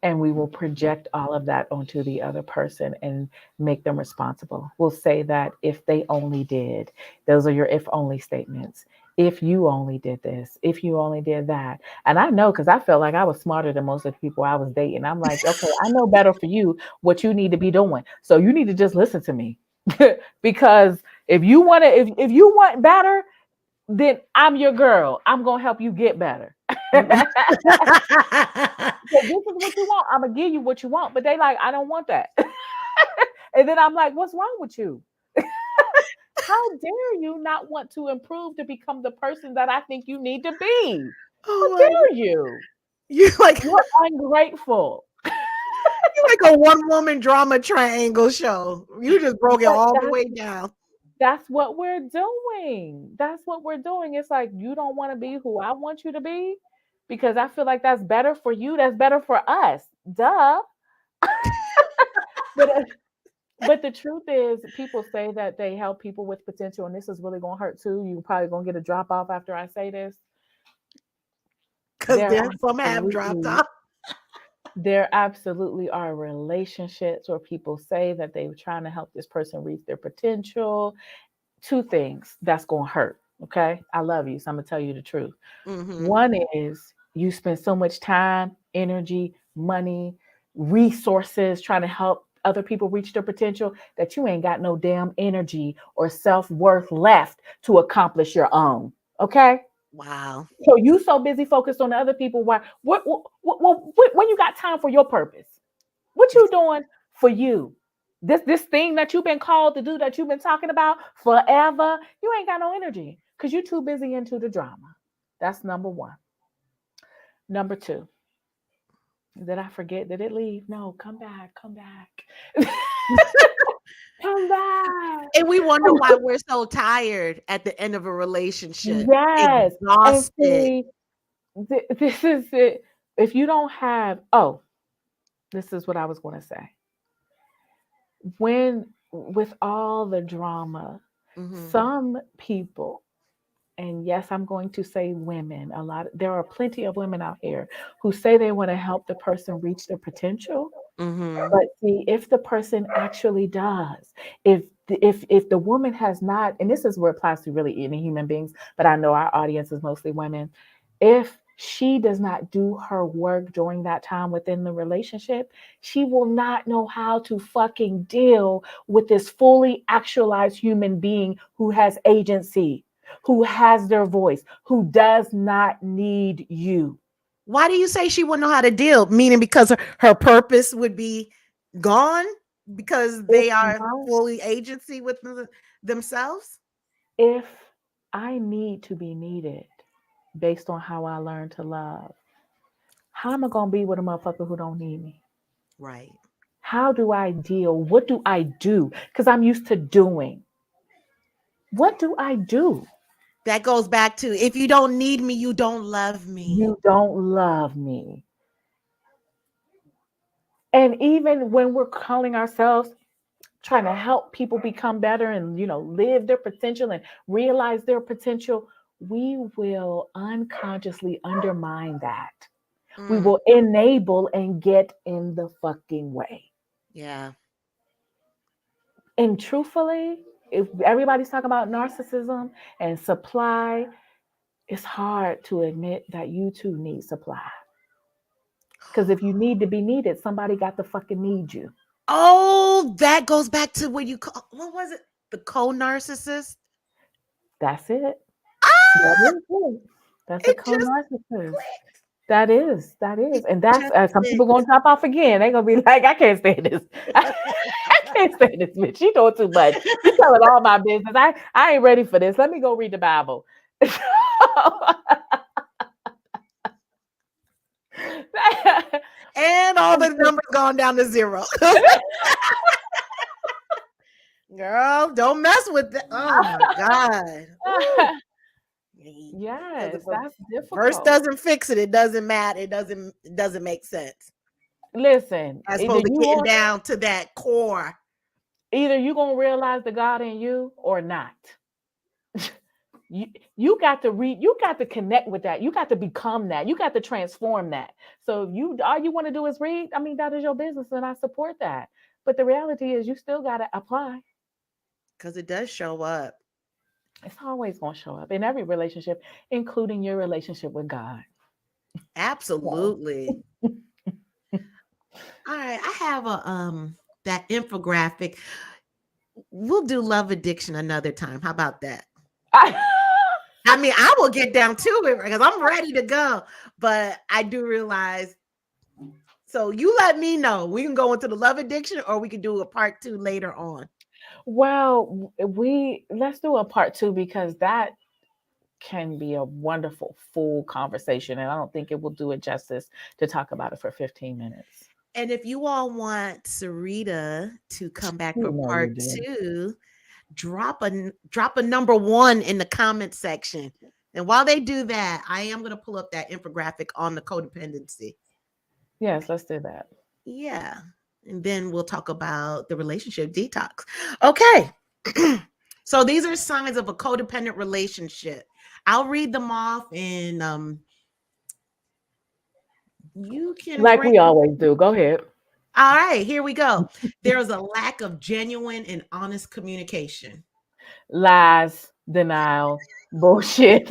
And we will project all of that onto the other person and make them responsible. We'll say that if they only did, those are your if only statements. If you only did this, if you only did that. And I know, because I felt like I was smarter than most of the people I was dating. I'm like, okay, I know better for you what you need to be doing. So you need to just listen to me. Because if you want better, then I'm your girl. I'm gonna help you get better. So this is what you want. I'm gonna give you what you want. But they like, I don't want that. And then I'm like, what's wrong with you? How dare you not want to improve to become the person that I think you need to be? How Oh my god. dare you? You're like You're ungrateful. you're like a one woman drama triangle show. You just broke it But all the that's way down. That's what we're doing. That's what we're doing. It's like you don't want to be who I want you to be because I feel like that's better for you. That's better for us. Duh. But the truth is, people say that they help people with potential, and this is really gonna hurt too. You probably gonna get a drop off after I say this. Because There then some have dropped absolutely, off. there absolutely are relationships where people say that they're trying to help this person reach their potential. Two things that's gonna hurt. Okay, I love you, so I'm gonna tell you the truth. Mm-hmm. One is you spend so much time, energy, money, resources trying to help other people reach their potential that you ain't got no damn energy or self worth left to accomplish your own. Okay? Wow. So you so busy focused on the other people. Why? When you got time for your purpose? What you doing for you? This thing that you've been called to do that you've been talking about forever, you ain't got no energy because you're too busy into the drama. That's number one. Number two, did I forget? Did it leave? No, come back, come back. Come back. And we wonder why we're so tired at the end of a relationship, Yes. And exhausted. see, this is it. If you don't have, oh, this is what I was going to say. When, with all the drama, Hmm. some people, and yes, I'm going to say women, there are plenty of women out here who say they want to help the person reach their potential. Hmm. But see, if the person actually does, if the woman has not, and this is where it applies to really any human beings, but I know our audience is mostly women. If she does not do her work during that time within the relationship, she will not know how to fucking deal with this fully actualized human being who has agency, who has their voice, who does not need you. Why do you say she wouldn't know how to deal? Meaning because her purpose would be gone because If they are not, fully agency with themselves? if I need to be needed based on how I learned to love, how am I gonna be with a motherfucker who don't need me? Right. How do I deal? What do I do? Because I'm used to doing. What do I do? That goes back to if you don't need me, you don't love me. You don't love me. And even when we're calling ourselves trying to help people become better and live their potential and realize their potential, we will unconsciously undermine that. We Mm, will enable and get in the fucking way. yeah. And truthfully, if everybody's talking about narcissism and supply, it's hard to admit that you too need supply. Because if you need to be needed, somebody got to fucking need you. Oh, that goes back to what you call, what was it? The co-narcissist? That's it. That Ah, is it. That's a it just co-narcissist. clicked. That is, that It is. And that's, just some people clicked. going to drop off again. They going to be like, I can't stand this. I can't stand this bitch. She doing too much. She telling all my business. I ain't ready for this. Let me go read the Bible. And all the numbers gone down to zero. Girl, don't mess with that. Oh my God. Ooh. Because Yes, if a that's verse difficult. doesn't fix it, it doesn't matter. It doesn't make sense. Listen, As opposed to getting down to that core. either you gonna realize the God in you or not. You you got to read. You got to connect with that. You got to become that. You got to transform that. So if you all you want to do is read, I mean that is your business, and I support that. But the reality is, you still got to apply. Because it does show up. It's always gonna show up in every relationship, including your relationship with God. So, Absolutely. All right. I have a that infographic. We'll do love addiction another time. How about that? I, I mean, I will get down to it because I'm ready to go. But I do realize, so you let me know. We can go into the love addiction or we can do a part two later on. well, we let's do a part two because that can be a wonderful full conversation, and I don't think it will do it justice to talk about it for 15 minutes. And if you all want Sarita to come back You for know you part do. two, drop a number one in the comment section. And while they do that, I am going to pull up that infographic on the codependency. Yes, let's do that. Yeah. And then we'll talk about the relationship detox. Okay. So these are signs of a codependent relationship. I'll read them off and you can Like write. we always do. Go ahead. All right, here we go. There is a lack of genuine and honest communication. Lies, denial, bullshit.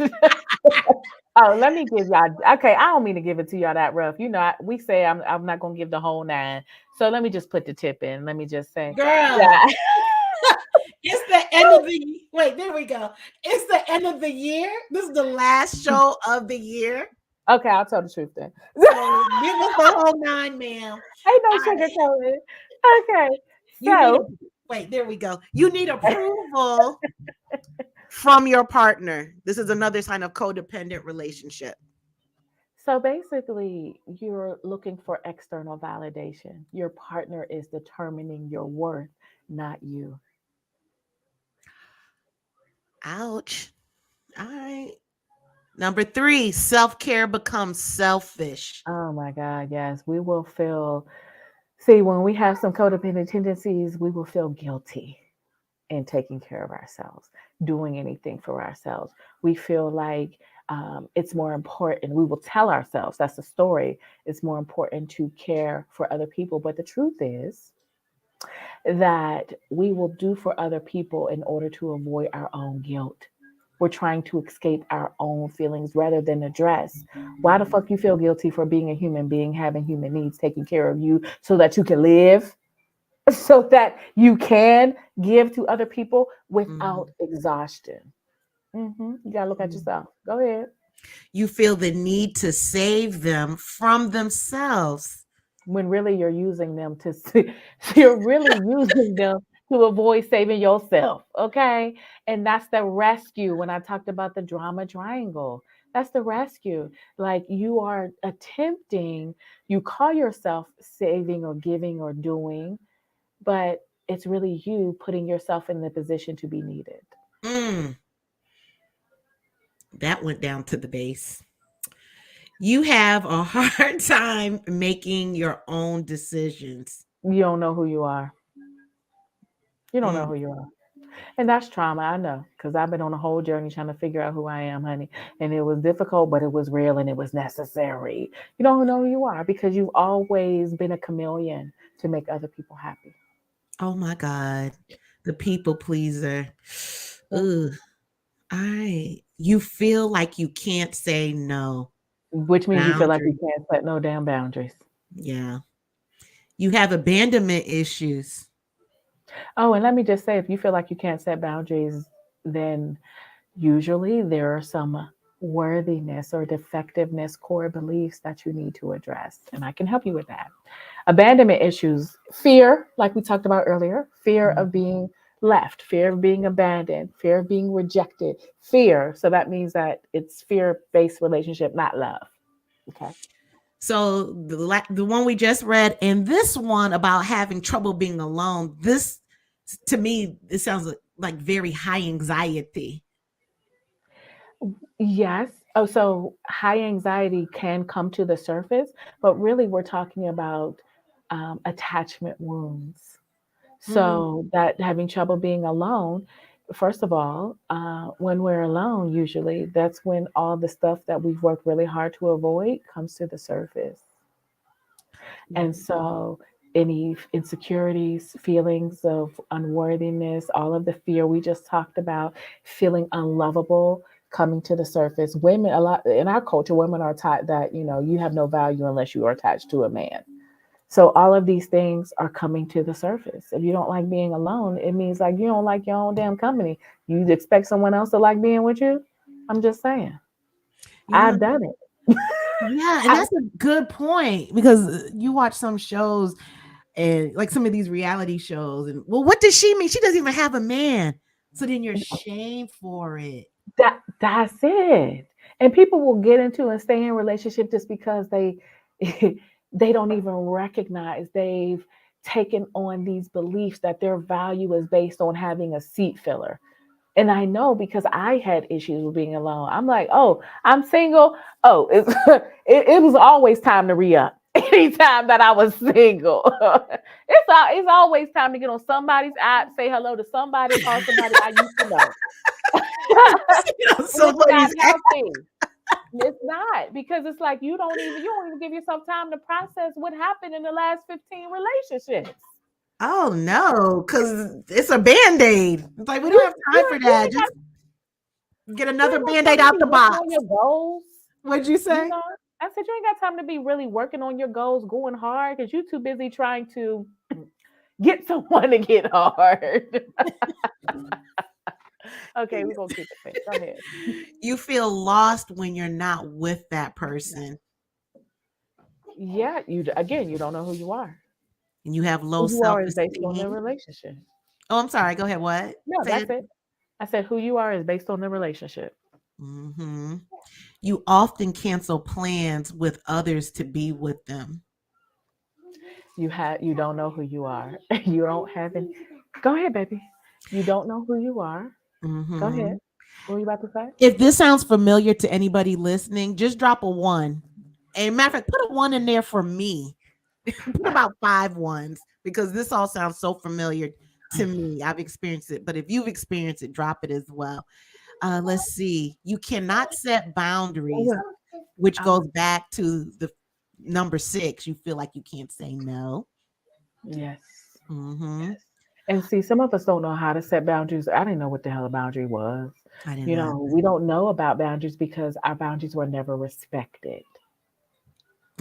Oh, let me give y'all. Okay, I don't mean to give it to y'all that rough. You know, we say I'm not gonna give the whole nine. So let me just put the tip in. Let me just say, Girl, yeah. it's the end of the wait, there we go. It's the end of the year. This is the last show of the year. Okay, I'll tell the truth then. So give us the whole nine, ma'am. Ain't no All right. sugarcoating. Okay, You need a so wait, there we go. You need approval from your partner. This is another sign of codependent relationship. so basically, you're looking for external validation. Your partner is determining your worth, not you. Ouch. All right. Number three, self care becomes selfish. Oh my God, yes, we will feel. See, when we have some codependent tendencies, we will feel guilty in taking care of ourselves, doing anything for ourselves. We feel like it's more important. We will tell ourselves that's the story. It's more important to care for other people. But the truth is that we will do for other people in order to avoid our own guilt. We're trying to escape our own feelings rather than address why the fuck you feel guilty for being a human being, having human needs, taking care of you so that you can live, so that you can give to other people without Mhm. exhaustion. You gotta look at Mhm. yourself. Go ahead. You feel the need to save them from themselves. When really you're using them to, you're really using them to avoid saving yourself. Okay, and that's the rescue. When I talked about the drama triangle, that's the rescue. Like you are attempting, you call yourself saving or giving or doing, but it's really you putting yourself in the position to be needed. Mm, that went down to the base. You have a hard time making your own decisions. You don't know who you are. You don't know Mm. who you are. And that's trauma, I know, because I've been on a whole journey trying to figure out who I am, honey. And it was difficult, but it was real and it was necessary. You don't know who you are because you've always been a chameleon to make other people happy. Oh my God. The people pleaser. Yeah. Ugh. All right. You feel like you can't say no. Which means you feel like you Boundary. can't set no damn boundaries. Yeah. You have abandonment issues. Oh, and let me just say, if you feel like you can't set boundaries, then usually there are some worthiness or defectiveness core beliefs that you need to address. And I can help you with that. Abandonment issues, fear, like we talked about earlier, fear of Mhm. being left, fear of being abandoned, fear of being rejected, fear. So that means that it's fear based relationship, not love. Okay. So the one we just read and this one about having trouble being alone, this to me it sounds like very high anxiety. Yes. Oh, so high anxiety can come to the surface, but really we're talking about attachment wounds. Mm, So that having trouble being alone, first of all, when we're alone, usually that's when all the stuff that we've worked really hard to avoid comes to the surface. And mhm. so any insecurities, feelings of unworthiness, all of the fear we just talked about, feeling unlovable coming to the surface. Women, a lot in our culture, women are taught that, you have no value unless you are attached to a man. So all of these things are coming to the surface. If you don't like being alone, it means like you don't like your own damn company. You expect someone else to like being with you? I'm just saying. Yeah. I've done it. Yeah, and I, that's a good point because you watch some shows and like some of these reality shows and well what does she mean? She doesn't even have a man. So then you're shamed for it. that's it. And people will get into and stay in relationship just because they they don't even recognize they've taken on these beliefs that their value is based on having a seat filler. And I know because I had issues with being alone. I'm like, oh, I'm single. Oh, it was always time to re up. Anytime that I was single, it's always time to get on somebody's app, say hello to somebody, call somebody I used to know. And it's not Somebody's healthy. It's not, because it's like you don't even give yourself time to process what happened in the last 15 relationships. oh no, because it's a band-aid. It's like we don't You have time for you that. ain't got Just get you another ain't got band-aid time to out be the working on box. your goals. What'd you You say? know, I said you ain't got time to be really working on your goals, going hard, because you're too busy trying to get someone to get hard. Okay, we're gonna keep it quick. Go ahead. You feel lost when you're not with that person Yeah, you again, you don't know who you are. and you have Who low you are is based on the self-esteem. relationship. Oh, I'm sorry. Go ahead. What? No, Say that's it. it. I said who you are is based on the relationship. Hmm. You often cancel plans with others to be with them. You don't know who you are. You don't have any. Go ahead, baby. You don't know who you are. Go ahead. Hmm. What were you about to say? If this sounds familiar to anybody listening, just drop a one. And matter of fact, put a one in there for me. Put about five ones because this all sounds so familiar to me. I've experienced it, but if you've experienced it, drop it as well. Let's see. You cannot set boundaries, which Um, goes back to the number six. You feel like you can't say no. yes. Hmm. And see, some of us don't know how to set boundaries. I didn't know what the hell a boundary was. I didn't You know. know, we don't know about boundaries because our boundaries were never respected.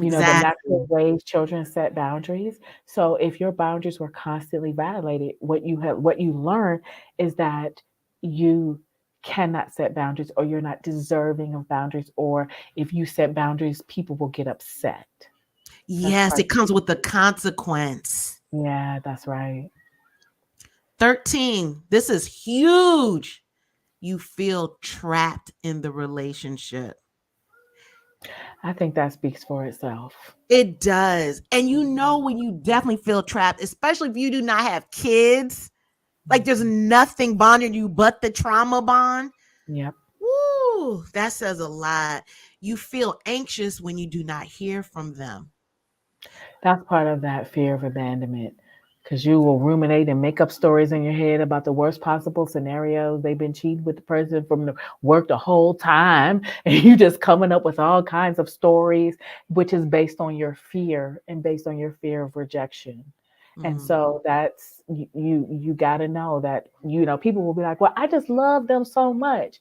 You know, the natural Exactly. ways children set boundaries. So if your boundaries were constantly violated, what you learn is that you cannot set boundaries, or you're not deserving of boundaries, or if you set boundaries, people will get upset. That's Yes, part it comes with the consequence. Yeah, that's right. 13. This is huge. You feel trapped in the relationship. I think that speaks for itself. It does. And you know when you definitely feel trapped, especially if you do not have kids, like there's nothing bonding you but the trauma bond. Yep. Woo, that says a lot. You feel anxious when you do not hear from them. That's part of that fear of abandonment, because you will ruminate and make up stories in your head about the worst possible scenarios. They've been cheating with the person from the work the whole time, and you just coming up with all kinds of stories, which is based on your fear and based on your fear of rejection. And Mm, so that's you got to know that, people will be like, well, I just love them so much,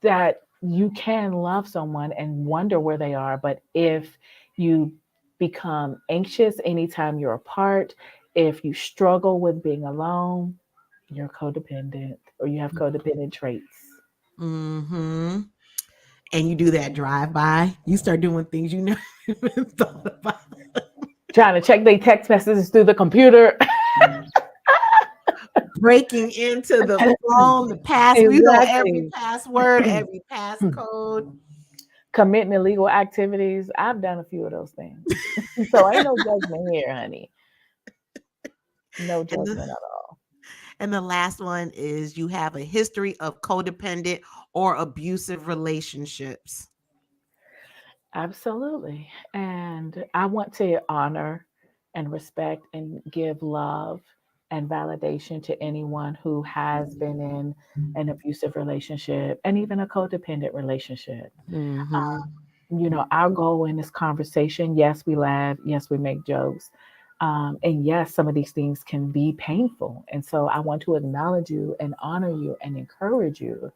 that you can love someone and wonder where they are. But if you become anxious anytime you're apart, if you struggle with being alone, you're codependent, or you have codependent traits. mm-hmm. And you do that drive by, you start doing things you never even thought about. Trying to check their text messages through the computer. Breaking into the phone, the pass, you know, every Exactly. password, every passcode. Committing illegal activities. I've done a few of those things. So ain't no judgment here, honey. No And the judgment at all. and the last one is you have a history of codependent or abusive relationships. Absolutely. And I want to honor and respect and give love and validation to anyone who has been in an abusive relationship and even a codependent relationship. Mm-hmm. Our goal in this conversation, yes, we laugh, yes, we make jokes. And yes, some of these things can be painful. And so I want to acknowledge you and honor you and encourage you,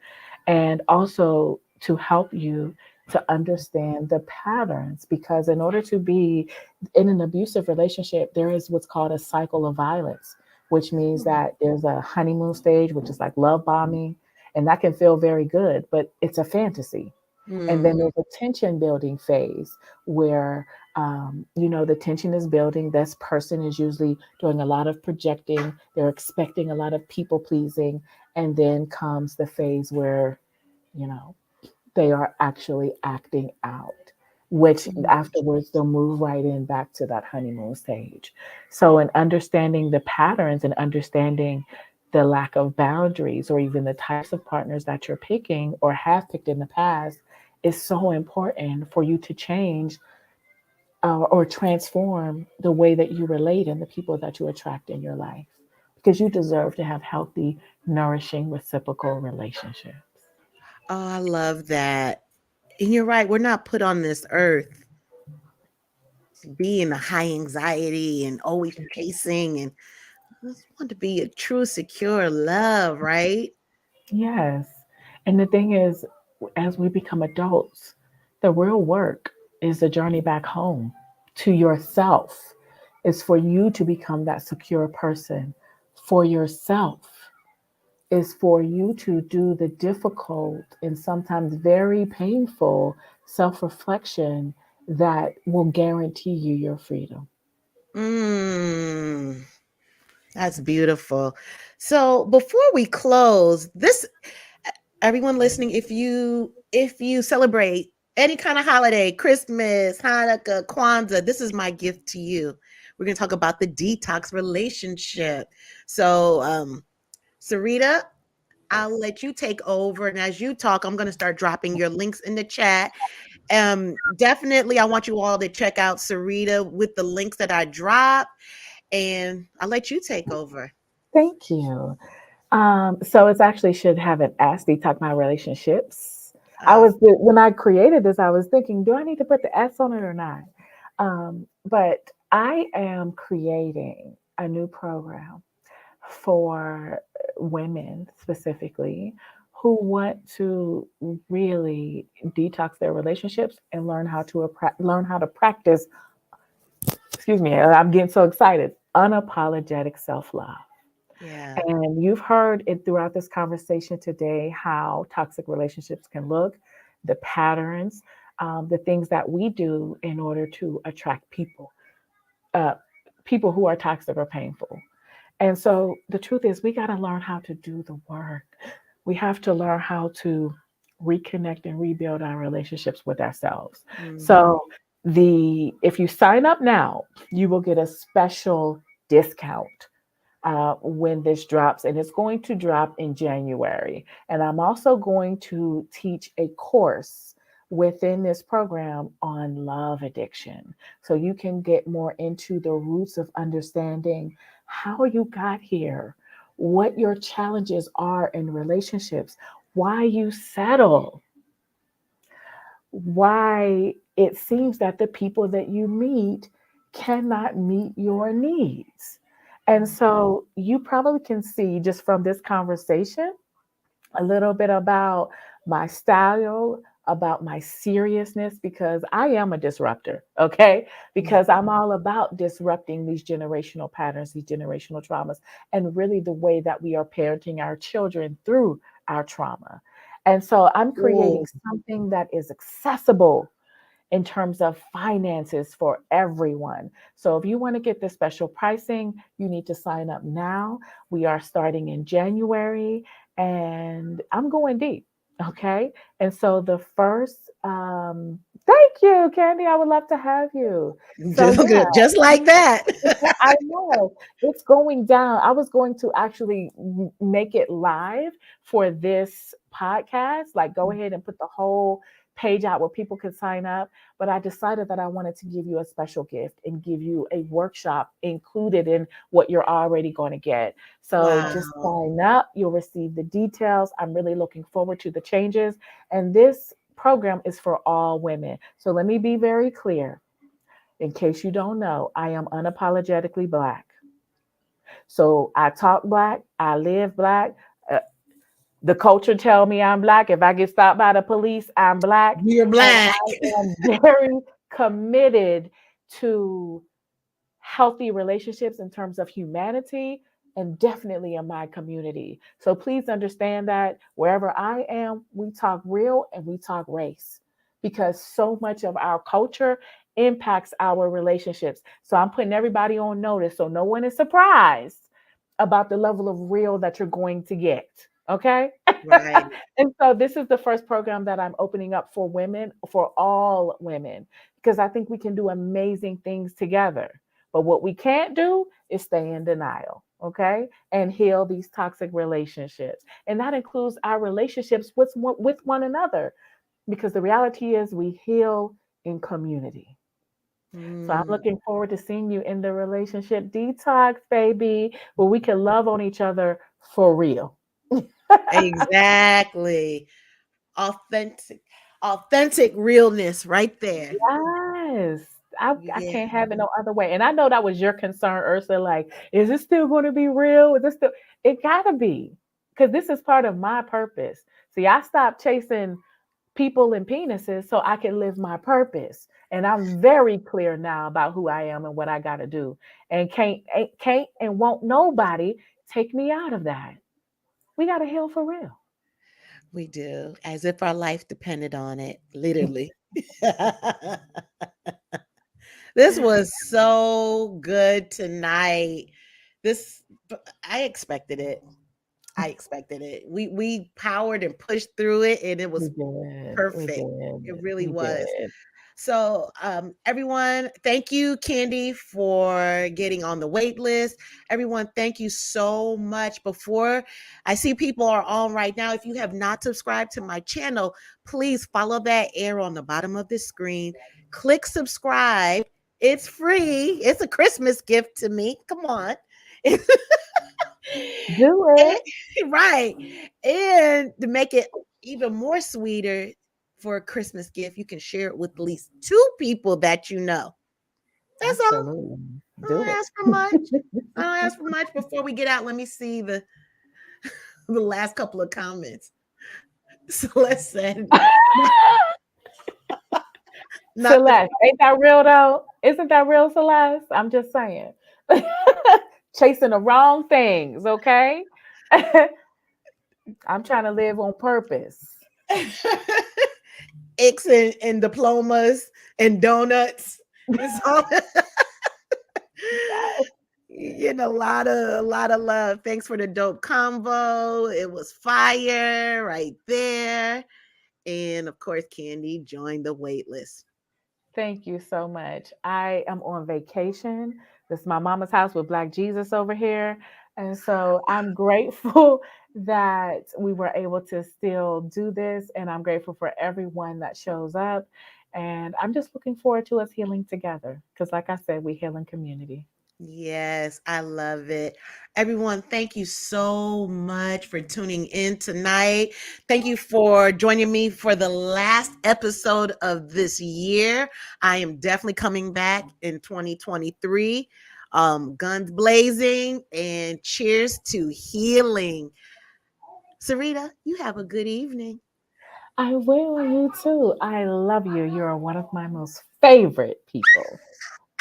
and also to help you to understand the patterns. Because in order to be in an abusive relationship, there is what's called a cycle of violence, which means that there's a honeymoon stage, which is like love bombing. And that can feel very good, but it's a fantasy. And then Mm-hmm. there's a tension building phase where, the tension is building. This person is usually doing a lot of projecting, they're expecting a lot of people pleasing. And then comes the phase where, you know, they are actually acting out. which Mm. afterwards they'll move right in back to that honeymoon stage. So, in understanding the patterns and understanding the lack of boundaries or even the types of partners that you're picking or have picked in the past is so important for you to change or transform the way that you relate and the people that you attract in your life because you deserve to have healthy, nourishing, reciprocal relationships. Oh, I love that. And you're right. We're not put on this earth to be in a high anxiety and always chasing, and we just want to be a true, secure love, right? Yes. And the thing is, as we become adults, the real work is the journey back home to yourself, is for you to become that secure person for yourself, is for you to do the difficult and sometimes very painful self reflection that will guarantee you your freedom. Mm, that's beautiful. So before we close, this everyone listening, if you celebrate any kind of holiday, Christmas, Hanukkah, Kwanzaa, this is my gift to you. We're going to talk about the detox relationship. So, Sarita, I'll let you take over, and as you talk, I'm going to start dropping your links in the chat. Definitely, I want you all to check out Sarita with the links that I drop, and I'll let you take over. Thank you. So it's actually should have an S, detox my relationships. Uh, When I created this, I was thinking, do I need to put the S on it or not? But I am creating a new program for women specifically who want to really detox their relationships and learn how to practice. Excuse me, I'm getting so excited. Unapologetic self love. yeah. And you've heard it throughout this conversation today how toxic relationships can look, the patterns, the things that we do in order to attract uh, people who are toxic or painful. And so the truth is, we got to learn how to do the work. We have to learn how to reconnect and rebuild our relationships with ourselves. Mhm. So if you sign up now, you will get a special discount when this drops, and it's going to drop in January. And I'm also going to teach a course within this program on love addiction. So you can get more into the roots of understanding how you got here, what your challenges are in relationships, why you settle, why it seems that the people that you meet cannot meet your needs. And so you probably can see just from this conversation a little bit about my style, about my seriousness, because I am a disruptor, okay? Mhm. Because I'm all about disrupting these generational patterns, these generational traumas, and really the way that we are parenting our children through our trauma. And so I'm creating Ooh. something that is accessible in terms of finances for everyone. So if you want to get the special pricing, you need to sign up now. We are starting in January and I'm going deep. Okay. And so the first, thank you, Candy. I would love to have you. So yeah, Just like that. I know it's going down. I was going to actually make it live for this podcast, like go ahead and put the whole page out where people could sign up. But I decided that I wanted to give you a special gift and give you a workshop included in what you're already going to get. So just Wow. sign up. You'll receive the details. I'm really looking forward to the changes. And this program is for all women. So let me be very clear. In case you don't know, I am unapologetically Black. So I talk Black, I live Black. Uh, the culture tell me I'm Black. If I get stopped by the police, I'm Black. You're And black. I am very committed to healthy relationships in terms of humanity and definitely in my community. So please understand that wherever I am, we talk real and we talk race because so much of our culture impacts our relationships. So I'm putting everybody on notice so no one is surprised about the level of real that you're going to get. Okay. Right. And so this is the first program that I'm opening up for women, for all women, because I think we can do amazing things together. But what we can't do is stay in denial, okay? And heal these toxic relationships. And that includes our relationships with one another, because the reality is we heal in community. So I'm Mm, looking forward to seeing you in the relationship detox, baby, where we can love on each other for real. exactly. Authentic, authentic realness right there. Yes. I Yeah. can't have it no other way. And I know that was your concern, Ursula. Like, is it still going to be real? Is this still? It gotta be, because this is part of my purpose. See, I stopped chasing people and penises so I can live my purpose. And I'm very clear now about who I am and what I gotta do. And can't and won't nobody take me out of that. We gotta heal for real. We do, as if our life depended on it, literally. This was so good tonight. This I expected it. I expected it. We powered and pushed through it and it We was did. We perfect. It did. really We was. did. So, everyone, thank you, Candy, for getting on the wait list. Everyone, thank you so much. Before I see people are on right now, if you have not subscribed to my channel, please follow that arrow on the bottom of the screen. Click subscribe. It's free. It's a Christmas gift to me. Come on. Do it. Right. And to make it even more sweeter for a Christmas gift, you can share it with at least two people that you know. That's all. Absolutely. I Do don't it. ask for much. I don't ask for much. Before we get out, let me see the last couple of comments. So let's send not the Celeste, ain't that real though? Isn't that real, Celeste? I'm just saying. Chasing the wrong things, okay? I'm trying to live on purpose. X and diplomas and donuts. It's all getting a lot of love. Thanks for the dope combo. It was fire right there. And of course, Candy joined the wait list. Thank you so much. I am on vacation. This is my mama's house with Black Jesus over here. And so I'm grateful that we were able to still do this. And I'm grateful for everyone that shows up. And I'm just looking forward to us healing together. Because, like I said, we heal in community. Yes, I love it. Everyone, thank you so much for tuning in tonight. Thank you for joining me for the last episode of this year. I am definitely coming back in 2023. Guns blazing and cheers to healing. Sarita, you have a good evening. I will, you too. I love you. You're one of my most favorite people.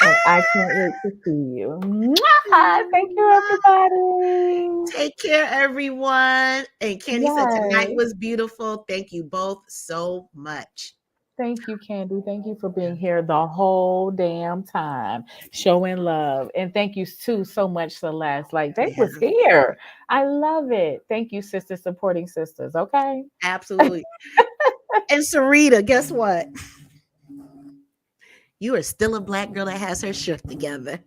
And I can't wait to see you. Mwah! Thank you, everybody. Take care, everyone. And Candy said tonight Yes. was beautiful. Thank you both so much. Thank you, Candy. Thank you for being here the whole damn time, showing love. And thank you, Sue, so much, Celeste. Like, they Yeah, was here. I love it. Thank you, sisters, supporting sisters. Okay. absolutely. And Sarita, guess what? You are still a black girl that has her shift together.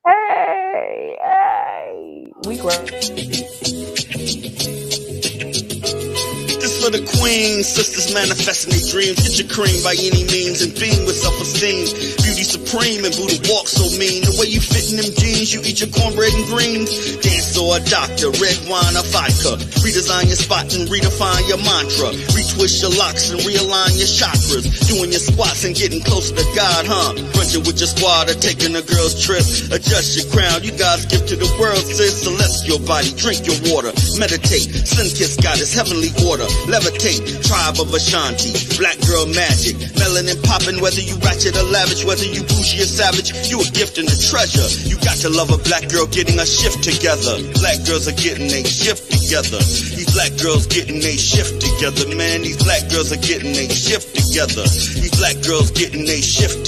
Hey, hey. We great. This for the queens, sisters manifesting their dreams. Get your cream by any means and beam with self-esteem. Beauty supreme and Buddha walk so mean. The way you fit in them jeans, you eat your cornbread and greens. Dance or a doctor, red wine or vodka. Redesign your spot and redefine your mantra. Retwist your locks and realign your chakras. Doing your squats and getting closer to God, huh? Brunching with your squad or taking a girl's trip. Adjust your crown, you God's gift to the world, sis. Celestial body, drink your water. Meditate, sun kiss goddess, heavenly order. Levitate, tribe of Ashanti, black girl magic, melanin popping, whether you ratchet or lavish, whether you bougie or savage, you a gift and a treasure. You got to love a black girl getting a shift together. Black girls are getting a shift together. These black girls getting a shift together, man. These black girls are getting a shift together. These black girls getting a shift